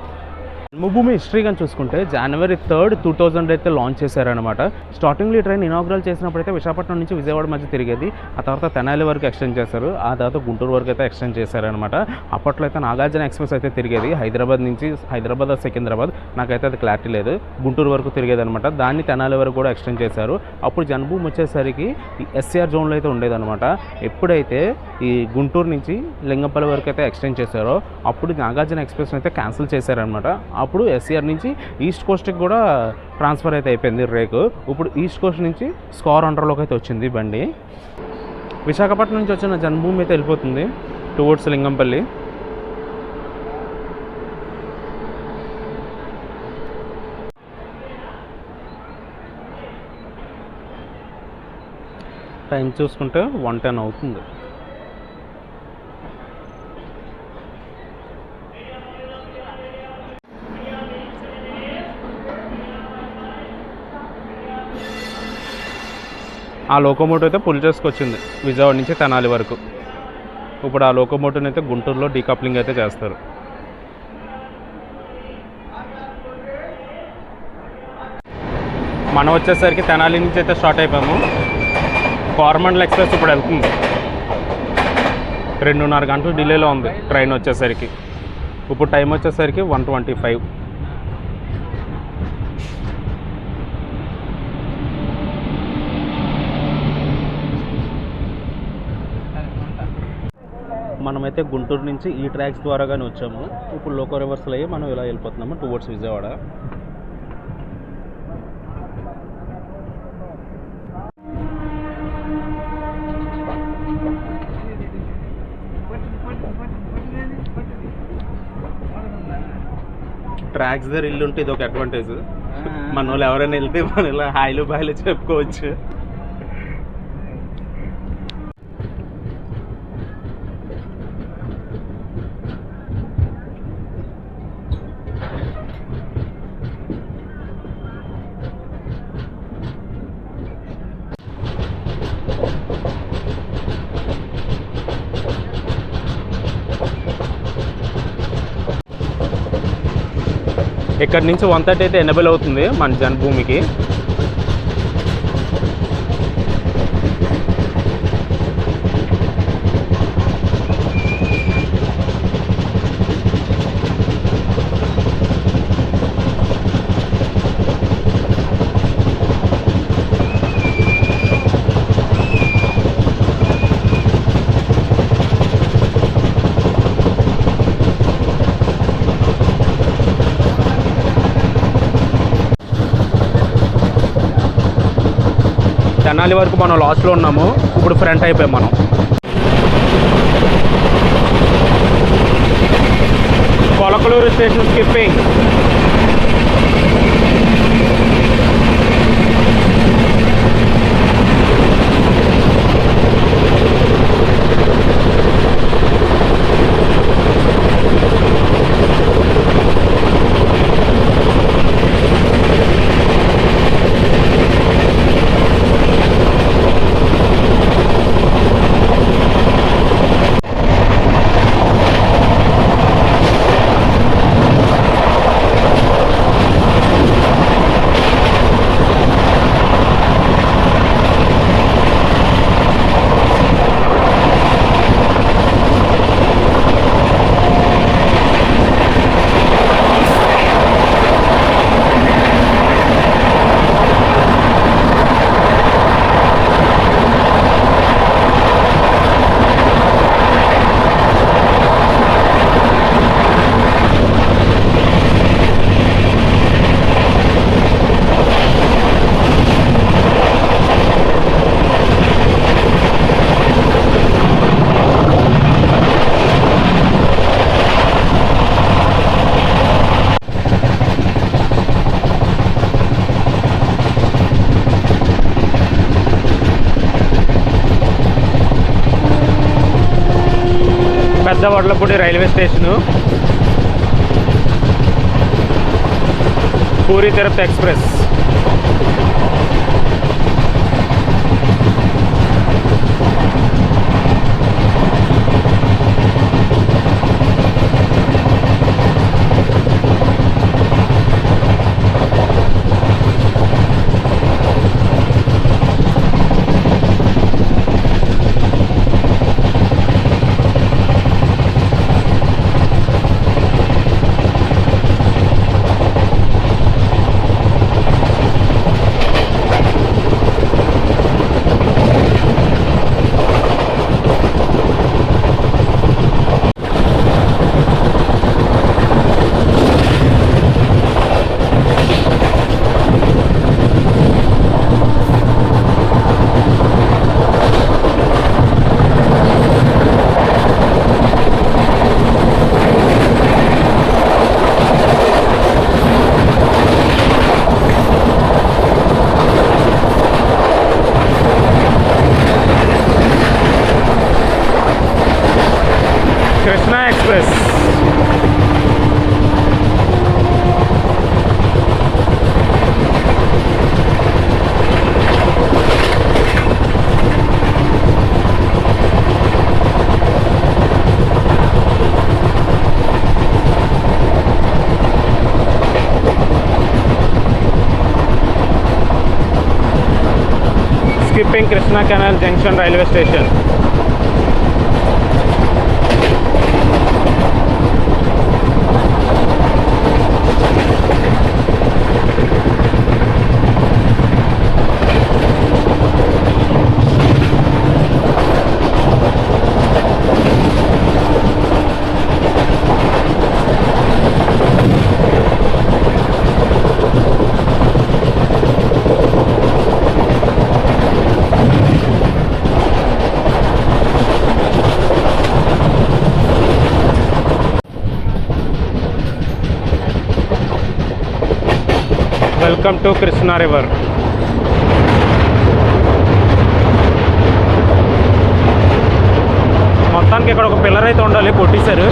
జన్మభూమి హిస్టరీ కానీ చూసుకుంటే January 3, 2000 అయితే లాంచ్ చేశారనమాట. స్టార్టింగ్లో ఈ ట్రైన్ ఇనాగ్రల్ చేసినప్పుడు అయితే విశాఖపట్నం నుంచి విజయవాడ మధ్య తిరిగేది. ఆ తర్వాత తెనాలి వరకు ఎక్స్టెండ్ చేశారు. ఆ తర్వాత గుంటూరు వరకు అయితే ఎక్స్టెండ్ చేశారనమాట. అప్పట్లో అయితే నాగార్జున ఎక్స్ప్రెస్ అయితే తిరిగేది హైదరాబాద్ సికింద్రాబాద్, నాకైతే అది క్లారిటీ లేదు, గుంటూరు వరకు తిరిగేది అనమాట. దాన్ని తెనాలి వరకు కూడా ఎక్స్టెండ్ చేశారు. అప్పుడు జన్మభూమి వచ్చేసరికి ఈ SCR జోన్లో అయితే ఉండేదన్నమాట. ఎప్పుడైతే ఈ గుంటూరు నుంచి లింగంపల్లి వరకు అయితే ఎక్స్టెండ్ చేశారో అప్పుడు నాగార్జున ఎక్స్ప్రెస్ అయితే క్యాన్సిల్ చేశారనమాట. అప్పుడు SCR నుంచి ఈస్ట్ కోస్ట్కి కూడా ట్రాన్స్ఫర్ అయితే అయిపోయింది రేకు. ఇప్పుడు ఈస్ట్ కోస్ట్ నుంచి స్కార్ అండర్లోకి అయితే వచ్చింది బండి. విశాఖపట్నం నుంచి వచ్చిన జన్మభూమి అయితే వెళ్ళిపోతుంది టువర్డ్స్ లింగంపల్లి. టైం చూసుకుంటే 1:10 అవుతుంది. ఆ లోకోమోటో అయితే పుల్ చేసుకొచ్చింది విజయవాడ నుంచి తెనాలి వరకు. ఇప్పుడు ఆ లోకోమోటోని అయితే గుంటూరులో డీకప్లింగ్ అయితే చేస్తారు. మనం వచ్చేసరికి తెనాలి నుంచి అయితే స్టార్ట్ అయిపోయాము. కోరమండల్ ఎక్స్ప్రెస్ ఇప్పుడు వెళ్తుంది. 2.5 గంటలు డిలేలో ఉంది ట్రైన్ వచ్చేసరికి. ఇప్పుడు టైం వచ్చేసరికి 1:25. మనమైతే గుంటూరు నుంచి ఈ ట్రాక్స్ ద్వారాగానే వచ్చాము. ఇప్పుడు లోకో రివర్సల్ అయ్యి మనం ఇలా వెళ్ళిపోతున్నాము టువర్డ్స్ విజయవాడ. ట్రాక్స్ దగ్గర ఇల్లు ఉంటే ఇది ఒక అడ్వాంటేజ్. మన వాళ్ళు ఎవరైనా వెళ్తే మనం ఇలా హాయిలు బాయిలు చెప్పుకోవచ్చు. ఇక్కడ నుంచి 1:30 అయితే ఎనేబుల్ అవుతుంది మన జన్మభూమికి. తెనాలి వరకు మనం లాస్ట్లో ఉన్నాము. ఇప్పుడు ఫ్రంట్ అయిపోయాం మనం. Kolakaluru station skipping. Pedda Vadlapudi railway station. Puri Tirupati express. Krishna express. Skipping Krishna canal junction railway station. Welcome to Krishna river. మొత్తానికి ఇక్కడ ఒక పిల్లర్ అయితే ఉండాలి, కొట్టేశారు.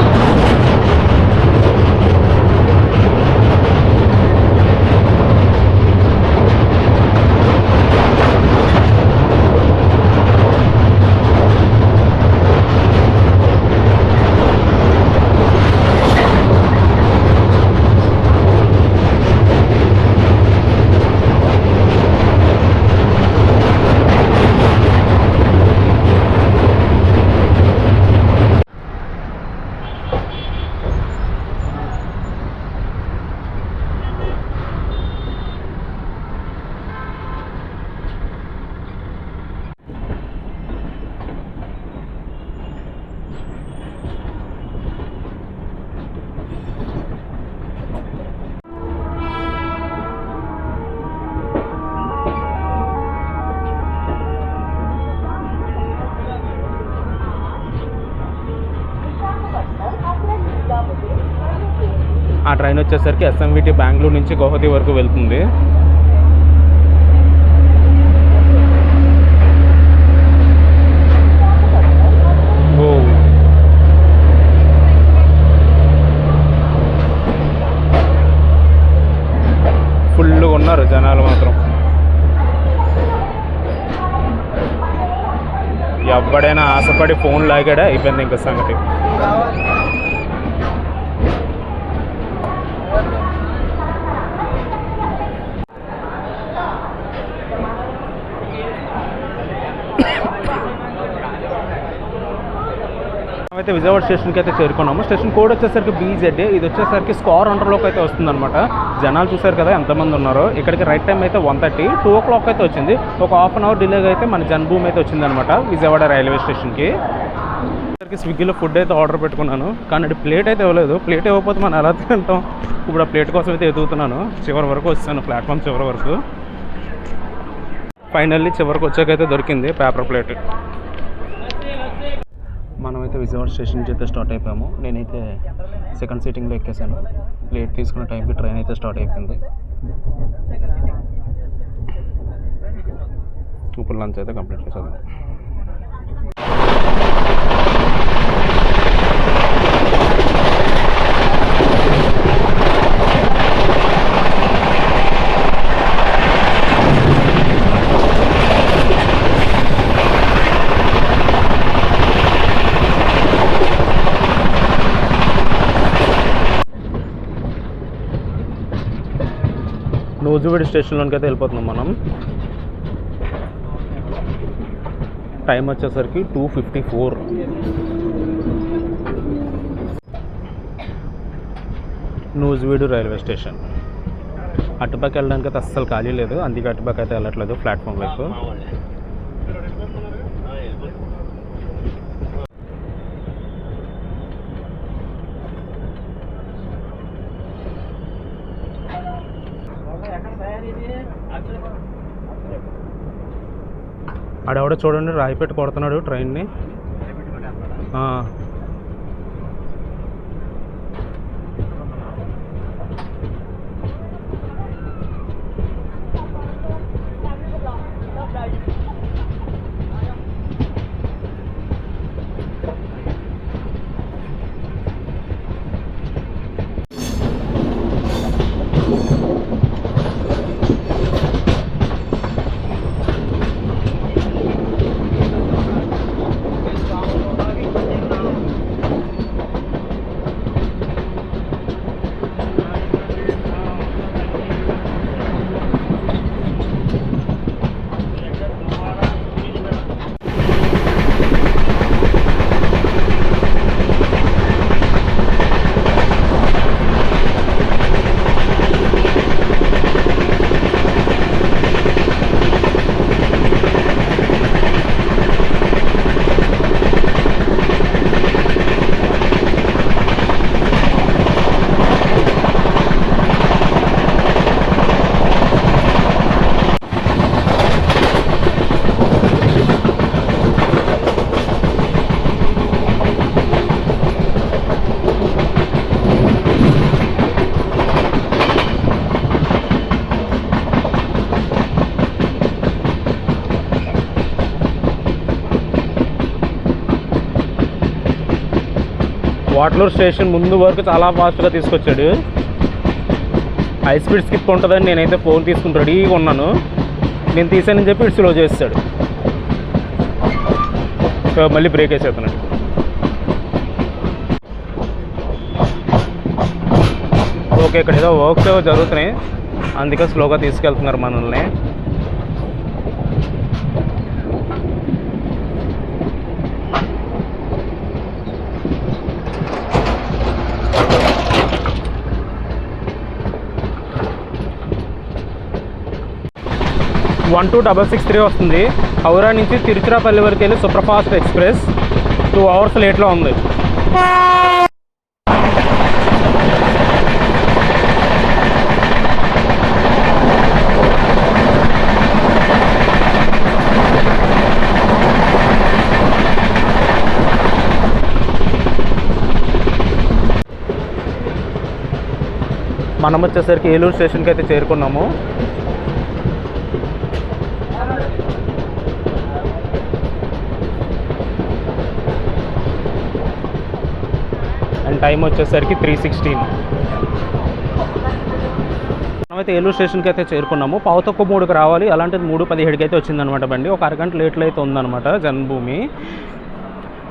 ఆ ట్రైన్ వచ్చేసరికి ఎస్ఎంవిటి బెంగళూరు నుంచి గౌహతి వరకు వెళ్తుంది. ఫుల్గా ఉన్నారు జనాలు మాత్రం. ఎవడైనా ఆశపడి ఫోన్ లాగాడా అయిపోయింది ఇంకా సంగతి. అయితే విజయవాడ స్టేషన్కి అయితే చేరుకున్నాము. స్టేషన్ కోడ్ వచ్చేసరికి BZ. ఇది వచ్చేసరికి స్కార్ అండర్లోకి అయితే వస్తుందన్నమాట. జనాలు చూసారు కదా ఎంతమంది ఉన్నారో. ఇక్కడికి రైట్ టైం అయితే 1:30, 2 o'clock అయితే వచ్చింది. ఒక హాఫ్ అన్ అవర్ డిలేగా అయితే మన జన్మభూమి అయితే వచ్చిందనమాట విజయవాడ రైల్వే స్టేషన్కి. స్విగ్గీలో ఫుడ్ అయితే ఆర్డర్ పెట్టుకున్నాను, కానీ అది ప్లేట్ అయితే ఇవ్వలేదు. ప్లేట్ ఇవ్వకపోతే మనం ఎలా తింటాం. ఇప్పుడు ఆ ప్లేట్ కోసం అయితే ఎదుగుతున్నాను. చివరి వరకు వచ్చాను, ప్లాట్ఫామ్ చివరి వరకు. ఫైనల్లీ చివరికి వచ్చాకైతే దొరికింది పేపర్ ప్లేట్. మనమైతే విజయవాడ స్టేషన్ నుంచి అయితే స్టార్ట్ అయిపోయాము. నేనైతే సెకండ్ సీటింగ్లో ఎక్కేసాను. ప్లేట్ తీసుకున్న టైంకి ట్రైన్ అయితే స్టార్ట్ అయిపోయింది. ఇప్పుడు లంచ్ అయితే కంప్లీట్ చేసేద్దాం. నూజివీడు స్టేషన్లోకి అయితే వెళ్ళిపోతున్నాం మనం. టైం వచ్చేసరికి 2:54. Nuzvid railway station. అటుపక్క వెళ్ళడానికి అయితే అస్సలు ఖాళీ లేదు, అందుకే అటుపక్క అయితే వెళ్ళట్లేదు ప్లాట్ఫామ్ వైపు. ఆడెవడో చూడండి రాయిపెట్టి కొడుతున్నాడు ట్రైన్ని. వాటలూరు స్టేషన్ ముందు వరకు చాలా ఫాస్ట్గా తీసుకొచ్చాడు. హై స్పీడ్ స్కిప్ ఉంటుందని నేనైతే ఫోన్ తీసుకుని రెడీగా ఉన్నాను. నేను తీసానని చెప్పి ఇటు స్లో చేస్తాడు. మళ్ళీ బ్రేక్ వేసేస్తున్నాడు. ఓకే, ఇక్కడ ఏదో వర్క్స్ ఏవో జరుగుతున్నాయి, అందుకే స్లోగా తీసుకెళ్తున్నారు మనల్ని. టూ 663 వస్తుంది. హౌరా నుంచి తిరుచిరాపల్లి వరకు వెళ్ళి సూపర్ఫాస్ట్ ఎక్స్ప్రెస్ 2 hours లేట్లో ఉంది. మనం వచ్చేసరికి ఏలూరు స్టేషన్కి అయితే చేరుకున్నాము. అండ్ టైం వచ్చేసరికి 3:16. మనమైతే ఏలూరు స్టేషన్కి అయితే చేరుకున్నాము. 2:03కి రావాలి, అలాంటిది 3:17కి అయితే వచ్చిందనమాట బండి. ఒక అరగంట లేట్లో అయితే ఉందన్నమాట జన్మభూమి.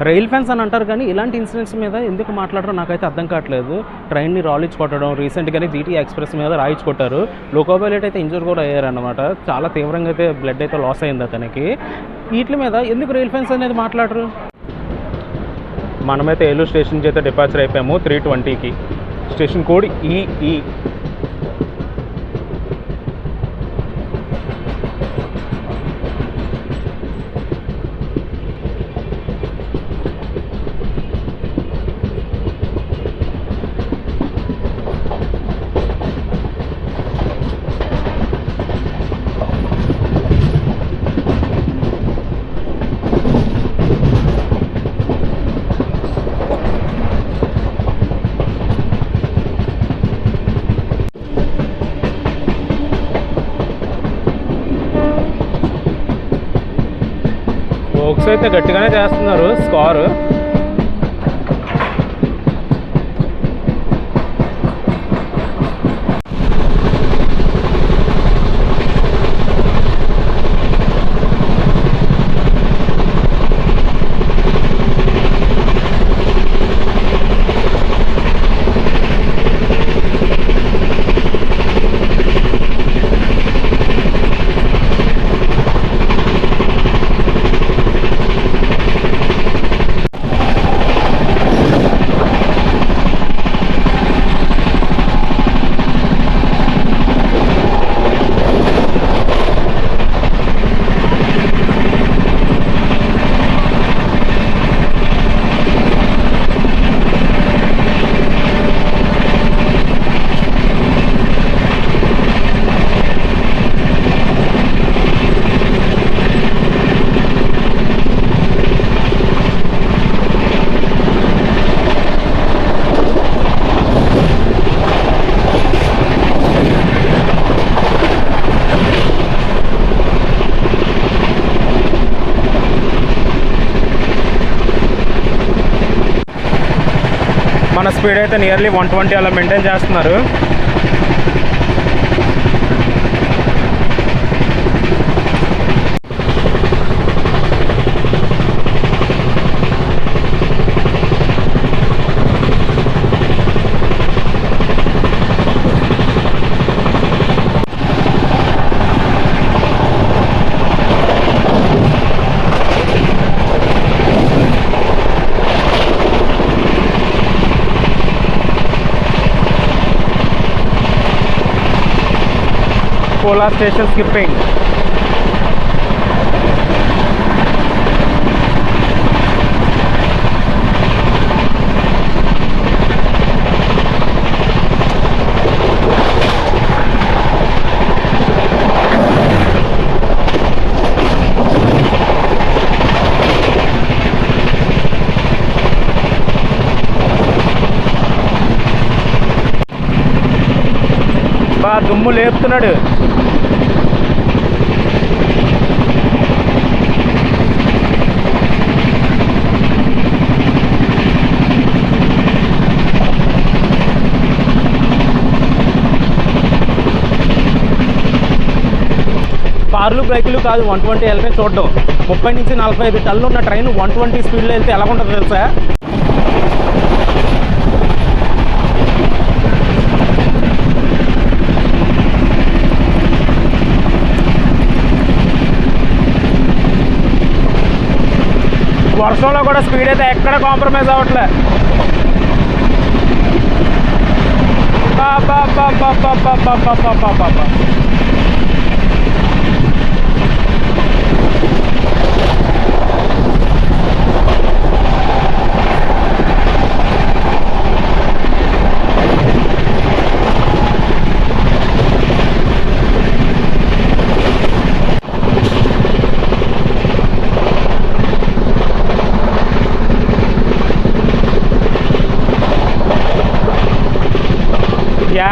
రైల్ ఫ్యాన్స్ అని అంటారు కానీ ఇలాంటి ఇన్సిడెంట్స్ మీద ఎందుకు మాట్లాడరో నాకైతే అర్థం కావట్లేదు. ట్రైన్ని రాయిచ్ కొట్టడం, రీసెంట్గానే జీటీ ఎక్స్ప్రెస్ మీద రాయిచ్ కొట్టారు. లోకో పైలట్ అయితే ఇంజూర్ కూడా అయ్యారన్నమాట. చాలా తీవ్రంగా అయితే బ్లడ్ అయితే లాస్ అయింది అతనికి. వీటి మీద ఎందుకు రైల్ ఫ్యాన్స్ అనేది మాట్లాడరు? మనమైతే ఏలూరు స్టేషన్కి అయితే డిపార్చర్ అయిపోయాము 3:20కి. Station code E E. బుక్స్ అయితే గట్టిగానే చేస్తున్నారు స్కోర్. స్పీడ్ అయితే నియర్లీ 120 అలా మెయింటైన్ చేస్తున్నారు. Polar station skipping. బా దుమ్ము లేపుతున్నాడు. కార్లు బైకులు కాదు 120 వెళ్తే చూడడం. 30 నుంచి 45 టన్నులు ఉన్న ట్రైన్ 120 స్పీడ్లో వెళ్తే ఎలా ఉంటుందో తెలుసా? వర్షంలో కూడా స్పీడ్ అయితే ఎక్కడ కాంప్రమైజ్ అవ్వట్లే.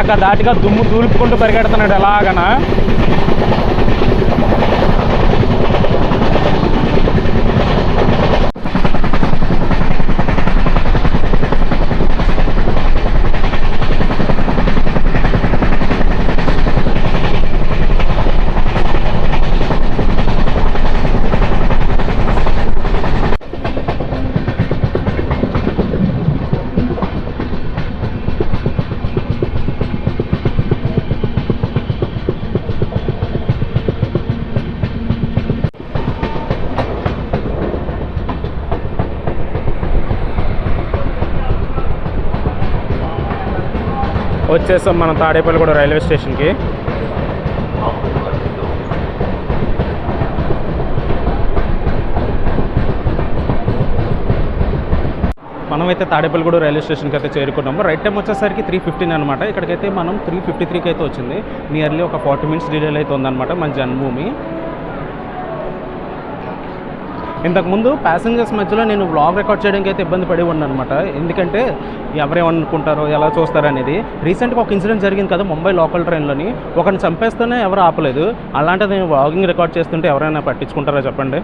ఏకదాటిగా దుమ్ము దూలుపుకుంటూ పరిగెడుతున్నాడు ఎలాగనా. వచ్చేసాం మనం తాడేపల్లిగూడ రైల్వే స్టేషన్కి. మనమైతే తాడేపల్లిగూడ రైల్వే స్టేషన్కి అయితే చేరుకున్నాము. రైట్ టైం వచ్చేసరికి 3:15 అనమాట. ఇక్కడికైతే మనం 3:53కి అయితే వచ్చింది. నియర్లీ ఒక 40 మినిట్స్ డిలే అయితే ఉందన్నమాట మన జన్మభూమి. ఇంతకుముందు ప్యాసింజర్స్ మధ్యలో నేను వ్లాగ్ రికార్డ్ చేయడానికి అయితే ఇబ్బంది పడి ఉన్నాను అనమాట. ఎందుకంటే ఎవరేమనుకుంటారో ఎలా చూస్తారో అనేది. రీసెంట్గా ఒక ఇన్సిడెంట్ జరిగింది కదా ముంబై లోకల్ ట్రైన్లోని. ఒకరిని చంపేస్తూనే ఎవరు ఆపలేదు. అలాంటిది నేను వ్లాగింగ్ రికార్డ్ చేస్తుంటే ఎవరైనా పట్టించుకుంటారో చెప్పండి.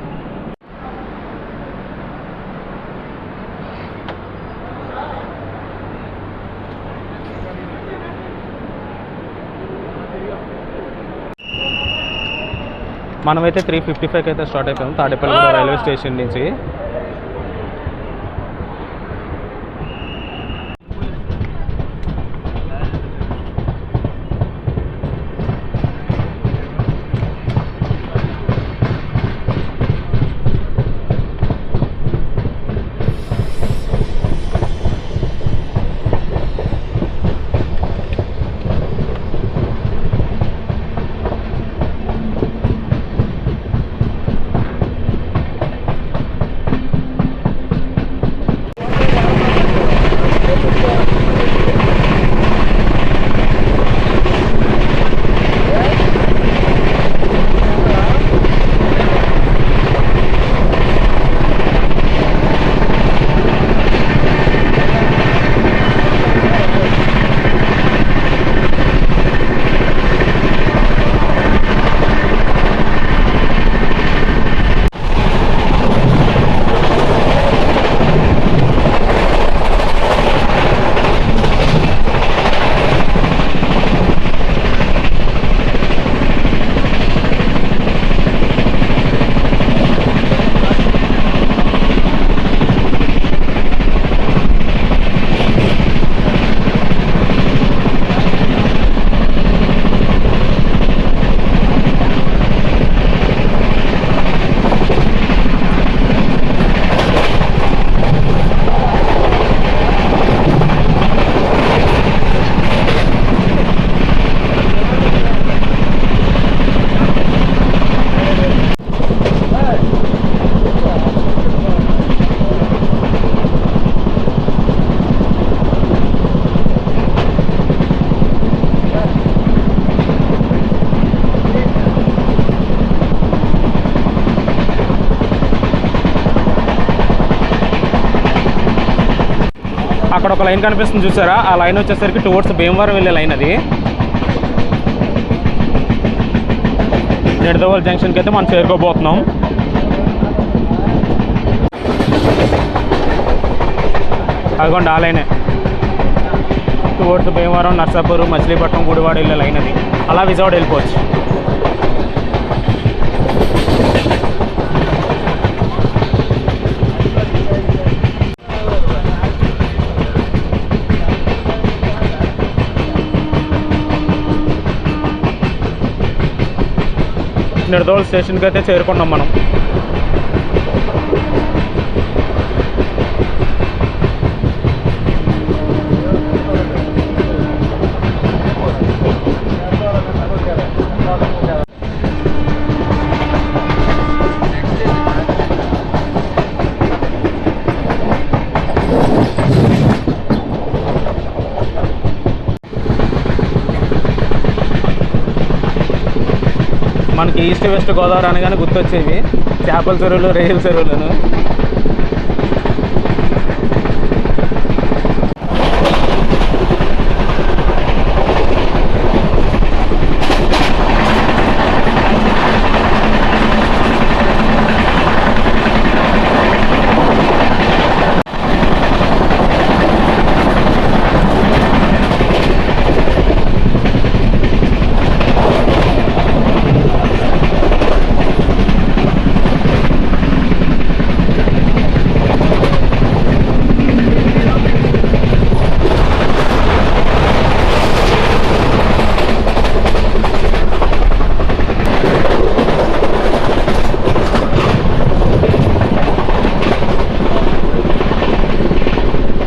మనమైతే 3:55కి అయితే స్టార్ట్ అయిపోయాం తాడేపల్లిగూడ రైల్వే స్టేషన్ నుంచి. ఒక లైన్ కనిపిస్తుంది చూసారా, ఆ లైన్ వచ్చేసరికి టువర్డ్స్ భీమవరం వెళ్ళే లైన్ అది. నిడదవోలు జంక్షన్కి అయితే మనం చేరుకోబోతున్నాం. అదిగోండి ఆ లైనే టువర్డ్స్ భీమవరం, నర్సాపూర్, మచిలీపట్నం, గుడివాడ వెళ్ళే లైన్ అది. అలా విజయవాడ వెళ్ళిపోవచ్చు. నిడదవోలు స్టేషన్కి అయితే చేరుకున్నాం మనం. మనకి ఈస్ట్ వెస్ట్ గోదావరి అనగానే గుర్తొచ్చేవి చేపల చెరువులు, రొయ్యల చెరువులను.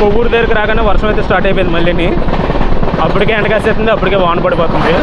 కొవ్వూరు దగ్గరికి రాగానే వర్షం అయితే స్టార్ట్ అయిపోయింది మళ్ళీని. అప్పటికే ఎండ కాసేస్తుంది, అప్పటికే వాన పడిపోతుంది.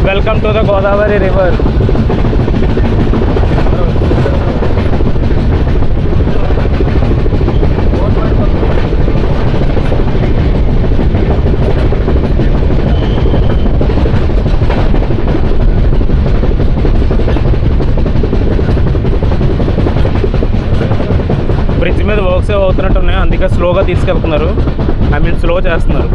Welcome to the Godavari river. Bridge మీద వర్క్స్ అవుతున్నట్టున్నాయి, అందుకే స్లోగా తీసుకెళ్తున్నారు. స్లో చేస్తున్నారు.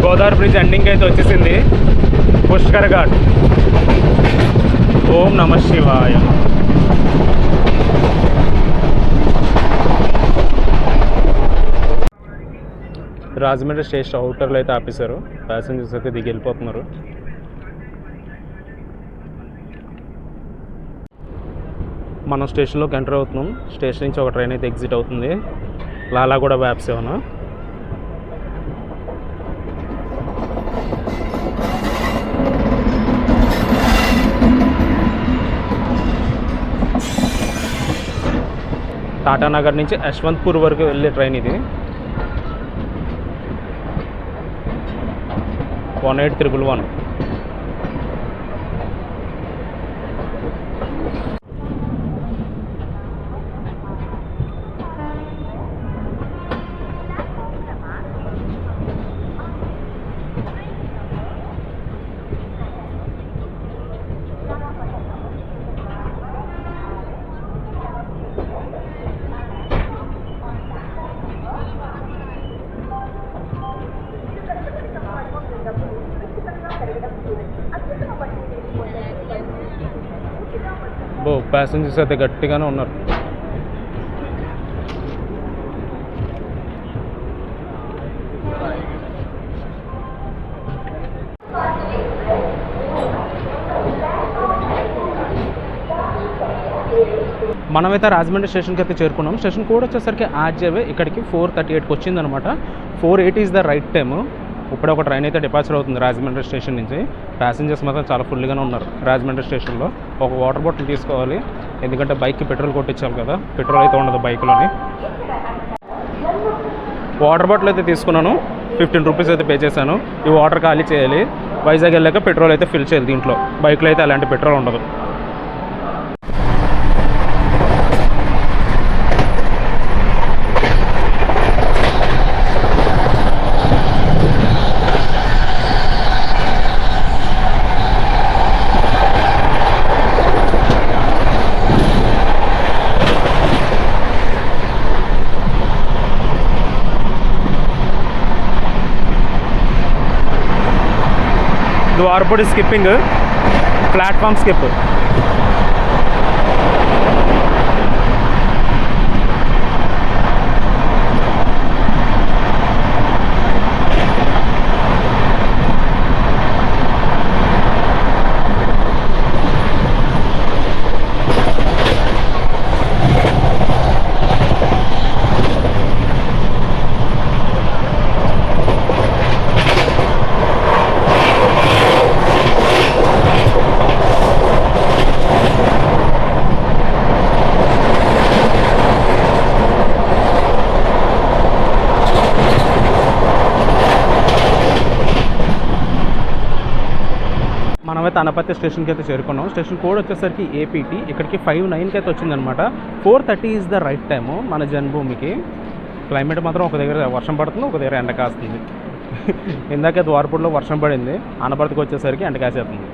గోదావరి బ్రిడ్జ్ ఎండింగ్ అయితే వచ్చేసింది. పుష్కర్ ఘాట్. ఓం నమ శివాయ. రాజమండ్రి స్టేషన్ అవుటర్లో అయితే ఆపేశారు. ప్యాసింజర్స్ అయితే దిగి వెళ్ళిపోతున్నారు. మనం స్టేషన్లోకి ఎంటర్ అవుతున్నాం. స్టేషన్ నుంచి ఒక ట్రైన్ అయితే ఎగ్జిట్ అవుతుంది. లాలాగూడ వ్యాప్సేవన. టాటానగర్ నుంచి యశ్వంత్పూర్ వరకు వెళ్ళే ట్రైన్ ఇది. 18111. ప్యాసింజర్స్ అయితే గట్టిగానే ఉన్నారు. మనమైతే రాజమండ్రి స్టేషన్కి అయితే చేరుకున్నాం. స్టేషన్ కోడ్ వచ్చేసరికి ఆర్జేవే. ఇక్కడికి 4:38కి వచ్చిందనమాట. 4:80 ఈజ్ ద రైట్ టైము. ఇప్పుడు ఒక ట్రైన్ అయితే డిపార్చర్ అవుతుంది రాజమండ్రి స్టేషన్ నుంచి. ప్యాసింజర్స్ మాత్రం చాలా ఫుల్గానే ఉన్నారు రాజమండ్రి స్టేషన్లో. ఒక వాటర్ బాటిల్ తీసుకోవాలి, ఎందుకంటే బైక్కి పెట్రోల్ కొట్టించాలి కదా. పెట్రోల్ అయితే ఉండదు బైక్లోని. వాటర్ బాటిల్ అయితే తీసుకున్నాను. 15 రూపీస్ అయితే పే చేశాను. ఈ వాటర్ ఖాళీ చేయాలి. వైజాగ్ వెళ్ళాక పెట్రోల్ అయితే ఫిల్ చేయాలి. దీంట్లో బైక్లో అయితే అలాంటి పెట్రోల్ ఉండదు. Dwarapudi skipping, platform skip. మనమైతే అనపర్తి స్టేషన్కి అయితే చేరుకున్నాం. స్టేషన్ కోడ్ వచ్చేసరికి ఏపీటీ. ఇక్కడికి 5:09కి అయితే వచ్చిందనమాట. 4:30 ఈజ్ ద రైట్ టైము మన జన్మభూమికి. క్లైమేట్ మాత్రం ఒక దగ్గర వర్షం పడుతుంది, ఒక దగ్గర ఎండ కాస్తుంది. ఇందాకే ద్వారపూడిలో వర్షం పడింది, అనపర్తికి వచ్చేసరికి ఎండ కాసేస్తుంది.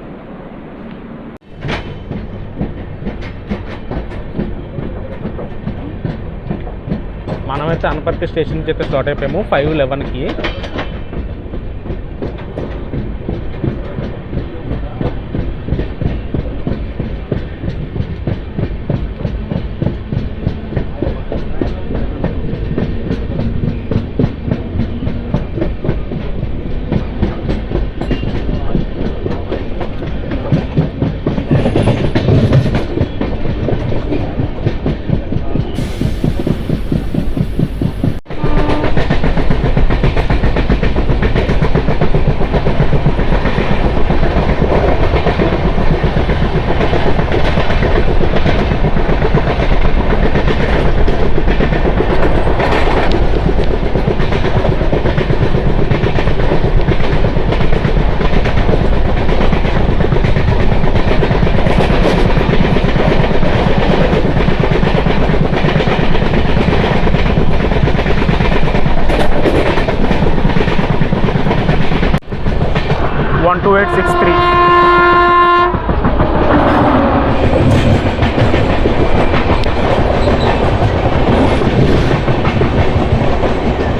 మనమైతే అనపర్తి స్టేషన్కి అయితే స్టార్ట్ అయిపోయాము 5:11కి.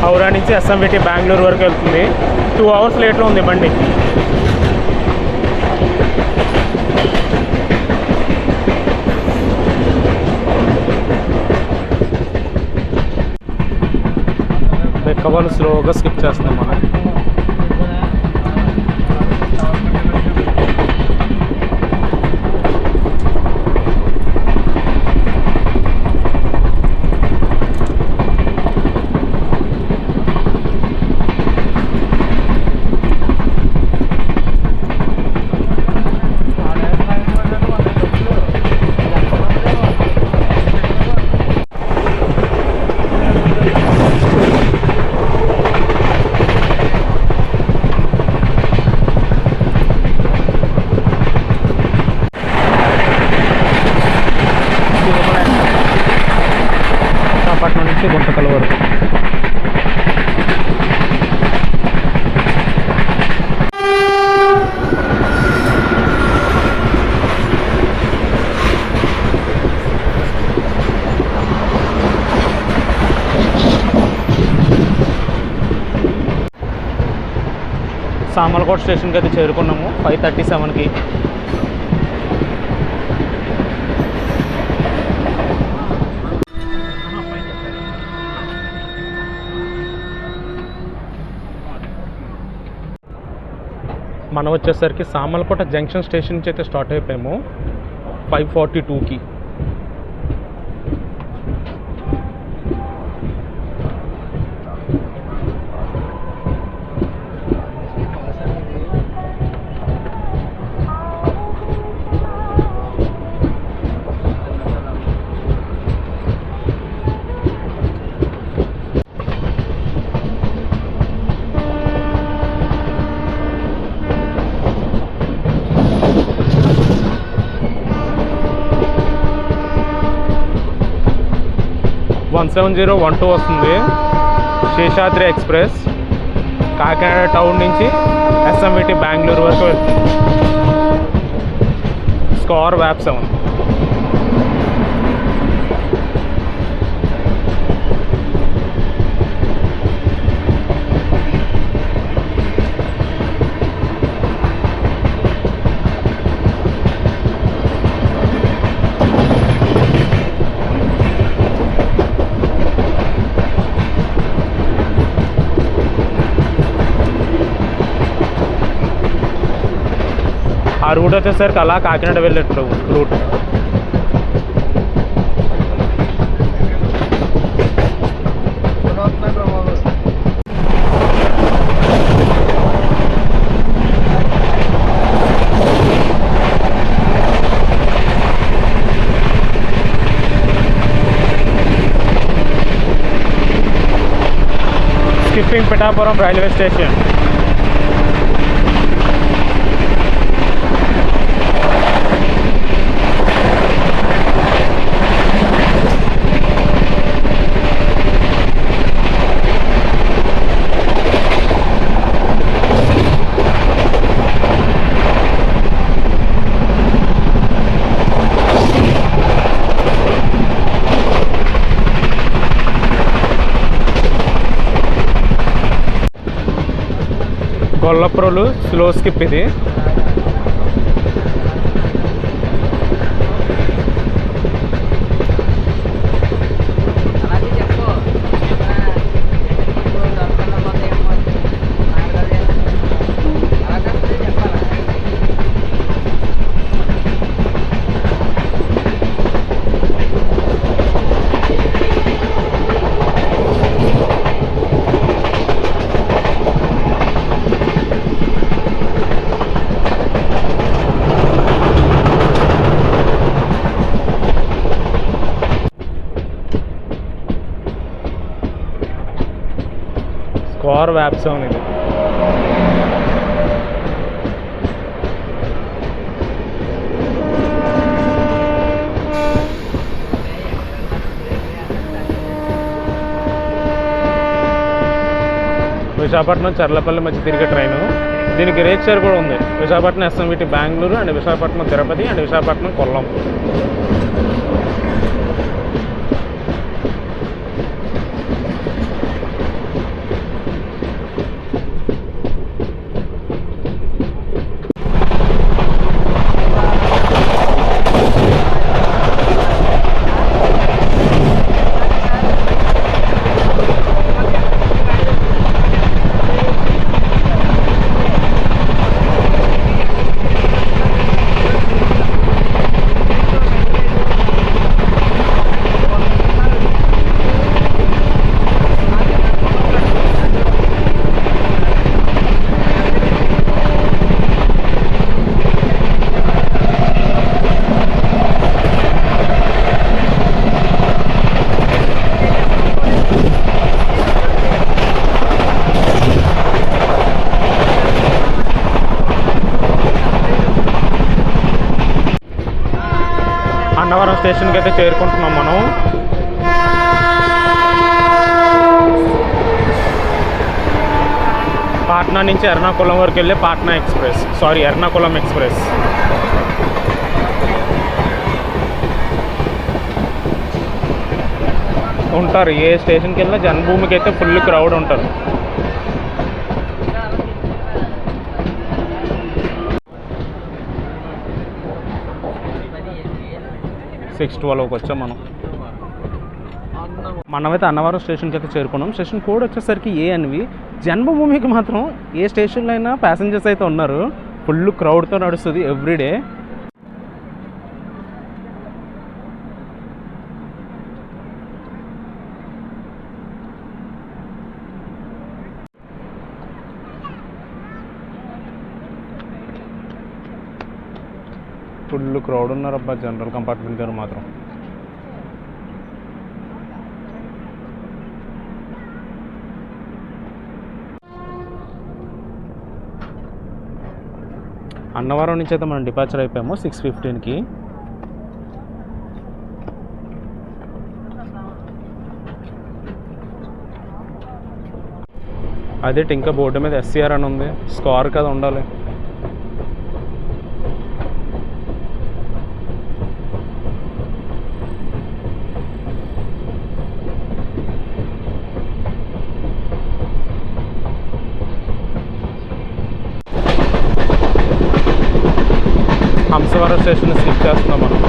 హౌరా నుంచి ఎస్ఎంవిటి బెంగళూరు వరకు వెళ్తుంది. 2 అవర్స్ లేట్లో ఉంది బండి. బెక్కవాళ్ళు స్లోగా స్కిప్ చేస్తున్నాం మనం. సామర్లకోట స్టేషన్కి అయితే చేరుకున్నాము 5:37కి. మనం వచ్చేసరికి సామర్లకోట జంక్షన్ స్టేషన్ నుంచి అయితే స్టార్ట్ అయిపోయాము 5:42కి. వన్ 7012 వస్తుంది శేషాద్రి ఎక్స్ప్రెస్. కాకినాడ టౌన్ నుంచి SMVT బెంగళూరు వరకు వెళ్తుంది. స్కార్ వ్యాప్ 7. ఆ రూట్ వచ్చేసరికి అలా కాకినాడ వెళ్ళేట్టు route. Skipping Pithapuram railway station. Gollaprolu slow skip ఇది. స్కార్ వ్యాప్ 7 ఇది. విశాఖపట్నం చర్లపల్లి మధ్య తిరిగే ట్రైను. దీనికి రేక్ షేర్ కూడా ఉంది. Visakhapatnam SMVT Bengaluru and Visakhapatnam Tirupati and Visakhapatnam Kollam. Annavaram స్టేషన్కి అయితే చేరుకుంటున్నాం మనం. పాట్నా నుంచి ఎర్నాకుళం వరకు వెళ్ళే ఎర్నాకుళం ఎక్స్ప్రెస్. ఉంటారు ఏ స్టేషన్కి వెళ్ళినా జన్మభూమికి అయితే ఫుల్ క్రౌడ్ ఉంటారు. 6:12కి వచ్చాం మనమైతే అన్నవరం స్టేషన్కి అయితే చేరుకున్నాం. స్టేషన్ కోడ్ వచ్చేసరికి ANV. జన్మభూమికి మాత్రం ఏ స్టేషన్లో అయినా ప్యాసింజర్స్ అయితే ఉన్నారు. ఫుల్ క్రౌడ్తో నడుస్తుంది ఎవ్రీడే. ఫుల్ క్రౌడ్ ఉన్నారు అబ్బా జనరల్ కంపార్ట్మెంట్ గారు మాత్రం. అన్నవరం నుంచి అయితే మనం డిపార్చర్ అయిపోయాము 6:15కి. అదే ఇంకా బోర్డు మీద SCR అని ఉంది. స్కార్ కదా ఉండాలి. హంసవరం స్టేషన్ స్కిప్ చేస్తున్నాం మనం.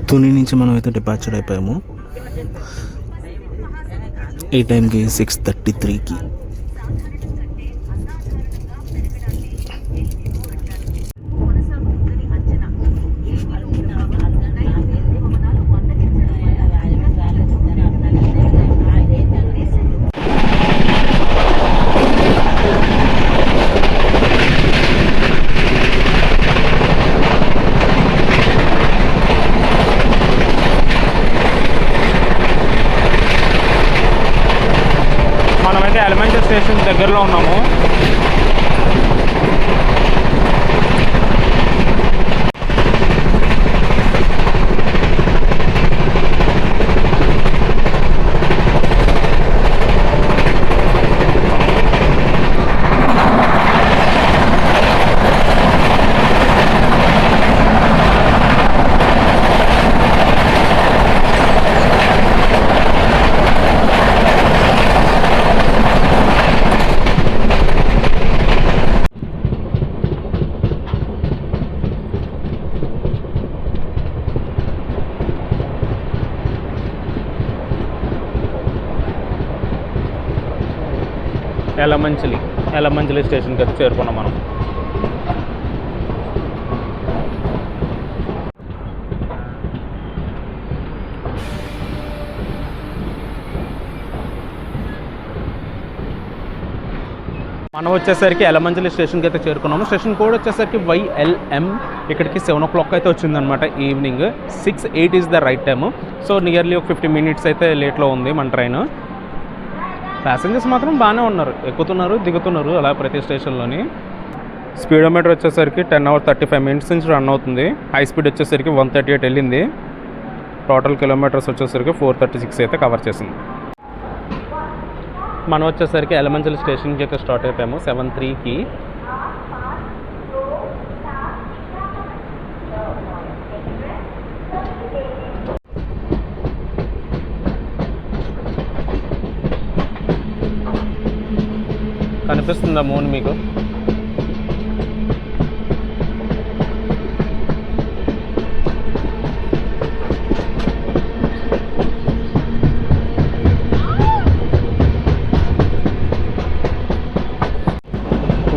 తుని నుంచి మనం అయితే డిపార్చర్ అయిపోయాము. ఈ టైంకి 6:33కి. మనమైతే ఎలిమెంటరీ స్టేషన్ దగ్గరలో ఉన్నాము. ఎలమంచిలి స్టేషన్కి వచ్చి చేరుకున్నాం మనం. మనం వచ్చేసరికి ఎలమంచిలి స్టేషన్కి అయితే చేరుకున్నాము. స్టేషన్ కోడ్ వచ్చేసరికి YLM. ఇక్కడికి 7 o'clock అయితే వచ్చిందనమాట evening. 6:08 is the right time. So nearly ఒక 50 minutes అయితే లేట్లో ఉంది మన ట్రైన్. ప్యాసింజర్స్ మాత్రం బాగానే ఉన్నారు, ఎక్కుతున్నారు దిగుతున్నారు అలా ప్రతి స్టేషన్లోని. స్పీడోమీటర్ వచ్చేసరికి 10 hours 35 minutes నుంచి రన్ అవుతుంది. హై స్పీడ్ వచ్చేసరికి 138 వెళ్ళింది. టోటల్ కిలోమీటర్స్ వచ్చేసరికి 436 అయితే కవర్ చేసింది. మనం వచ్చేసరికి ఎలమంచిలి స్టేషన్కి అయితే స్టార్ట్ అయిపోయాము 7:03కి. కనిపిస్తుందా మూన్ మీకు?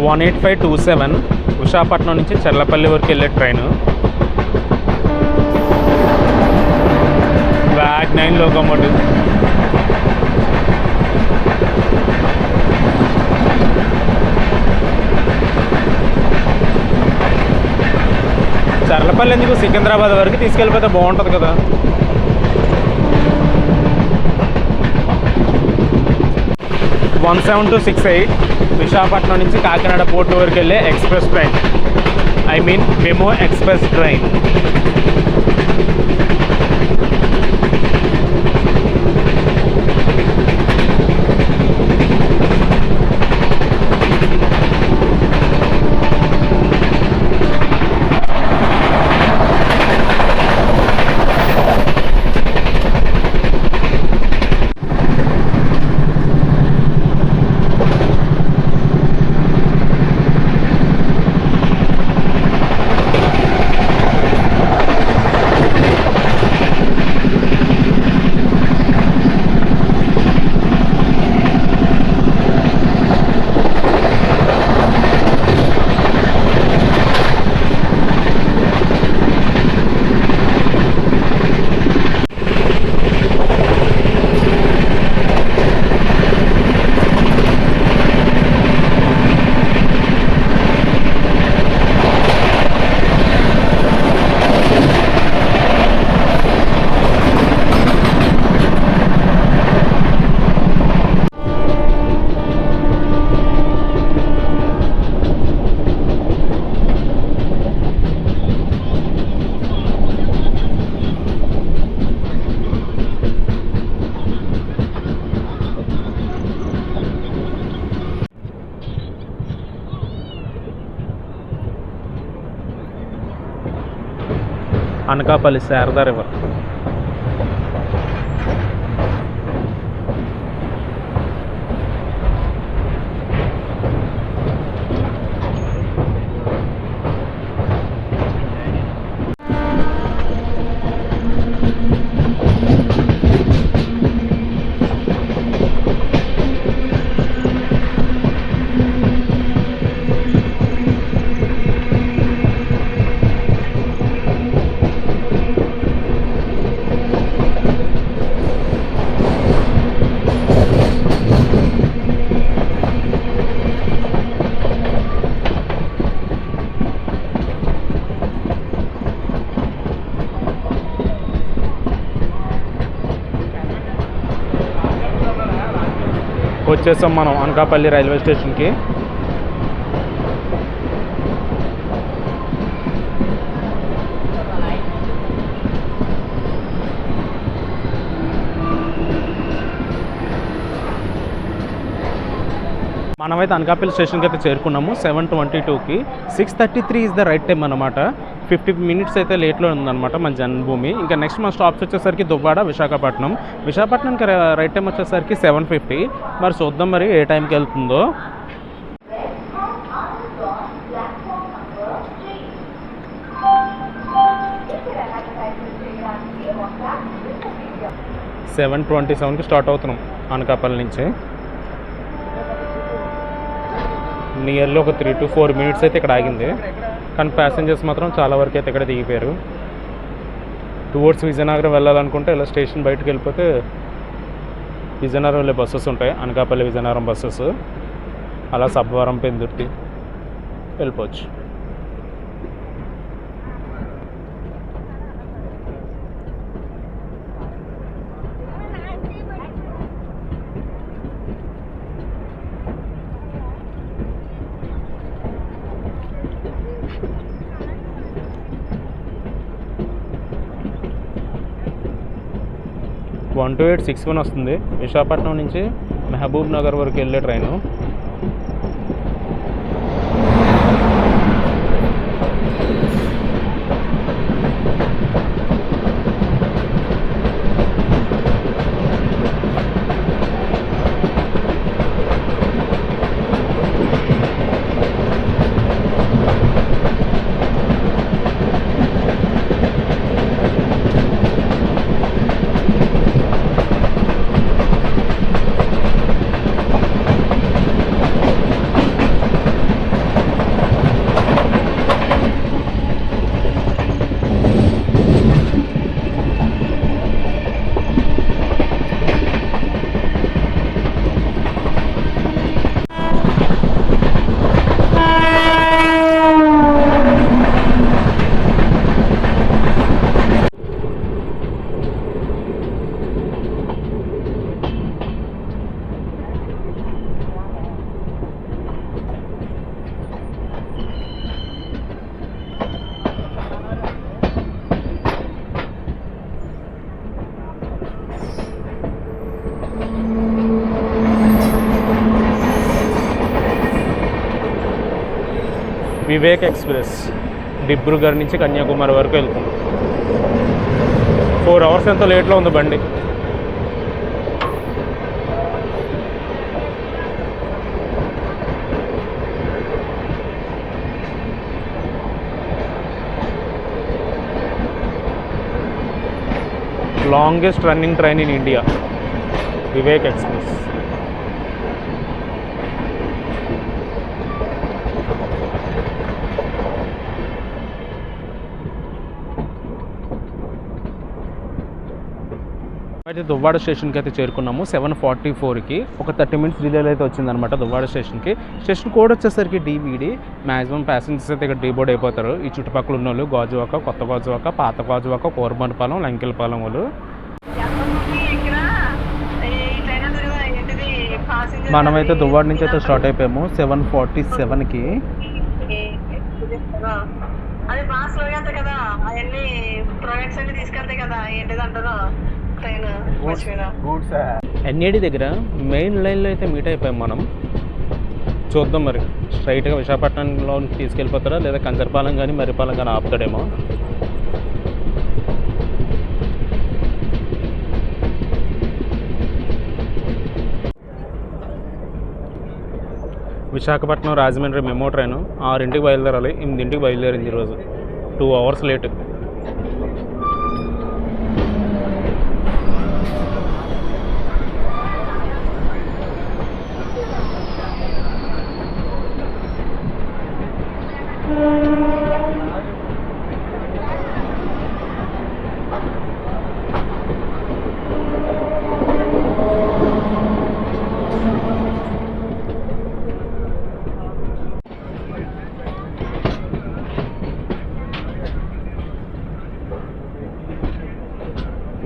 (18527) విశాఖపట్నం నుంచి చర్లపల్లి వరకు వెళ్ళే ట్రైను. WAG 9 locomotive. చర్లపల్లి ఎందుకు, సికింద్రాబాద్ వరకు తీసుకెళ్ళిపోతే బాగుంటుంది కదా. (17268) విశాఖపట్నం నుంచి కాకినాడ పోర్ట్ వరకు వెళ్ళే express train, I mean memo express train. Anakapalli Sharada river. వచ్చేసాం మనం అనకాపల్లి రైల్వే స్టేషన్కి. మనమైతే అనకాపల్లి స్టేషన్కి అయితే చేరుకున్నాము 7:22కి. 6:33 ఇస్ ద రైట్ టైం అనమాట. 50 మినిట్స్ అయితే లేట్లో ఉందన్నమాట మన జన్మభూమి. ఇంకా నెక్స్ట్ మన స్టాప్స్ వచ్చేసరికి దువ్వాడ, విశాఖపట్నం. విశాఖపట్నంకి రైట్ టైం వచ్చేసరికి 7:50. మరి చూద్దాం మరి ఏ టైంకి వెళ్తుందో. సెవెన్ 27కి స్టార్ట్ అవుతున్నాం అనకాపల్లి నుంచి. నియర్లీ ఒక 3 to 4 మినిట్స్ అయితే ఇక్కడ ఆగింది. కానీ ప్యాసింజర్స్ మాత్రం చాలా వరకు అయితే ఇక్కడ దిగిపోయారు. టువర్డ్స్ విజయనగరం వెళ్ళాలనుకుంటే ఇలా స్టేషన్ బయటకు వెళ్ళిపోతే విజయనగరం వెళ్ళే బస్సెస్ ఉంటాయి, అనకాపల్లి విజయనగరం బస్సెస్. అలా సబ్బవరం, పెందుర్తి వెళ్ళిపోవచ్చు. వన్ 2861 వస్తుంది. విశాఖపట్నం నుంచి మహబూబ్ నగర్ వరకు వెళ్ళే ట్రైను. వివేక్ ఎక్స్ప్రెస్ దిబ్రూగఢ్ నుంచి కన్యాకుమారి వరకు వెళ్తుంది. 4 hours ఎంతో లేట్లో ఉంది బండి. Longest running train in India, Vivek express. అయితే దువ్వాడ స్టేషన్కి అయితే చేరుకున్నాము 7:44కి. ఒక 30 minutes డిలేలో అయితే వచ్చిందనమాట దువ్వాడ స్టేషన్కి. స్టేషన్ కోడ్ వచ్చేసరికి DVD. మ్యాక్సిమం ప్యాసింజర్స్ అయితే ఇక్కడ డీబోర్డ్ అయిపోతారు. ఈ చుట్టుపక్కల ఉన్న వాళ్ళు గాజువాక, కొత్త గాజువాక, పాత గాజువాక, కోరబండపాలెం, లంకెలపాలెం వాళ్ళు. మనమైతే దువ్వాడ నుంచి అయితే స్టార్ట్ అయిపోయాము 7:47కి. NAD దగ్గర మెయిన్ లైన్లో అయితే మీట్ అయిపోయాం మనం. చూద్దాం మరి స్ట్రైట్గా విశాఖపట్నంలో తీసుకెళ్ళిపోతారా లేదా కంచరపాలెం కానీ మర్రిపాలెం కానీ ఆపుతాడేమో. విశాఖపట్నం రాజమండ్రి మెమో ట్రైన్ 6ంటికి బయలుదేరాలి, 8ంటికి బయలుదేరింది ఈరోజు. 2 hours లేట్.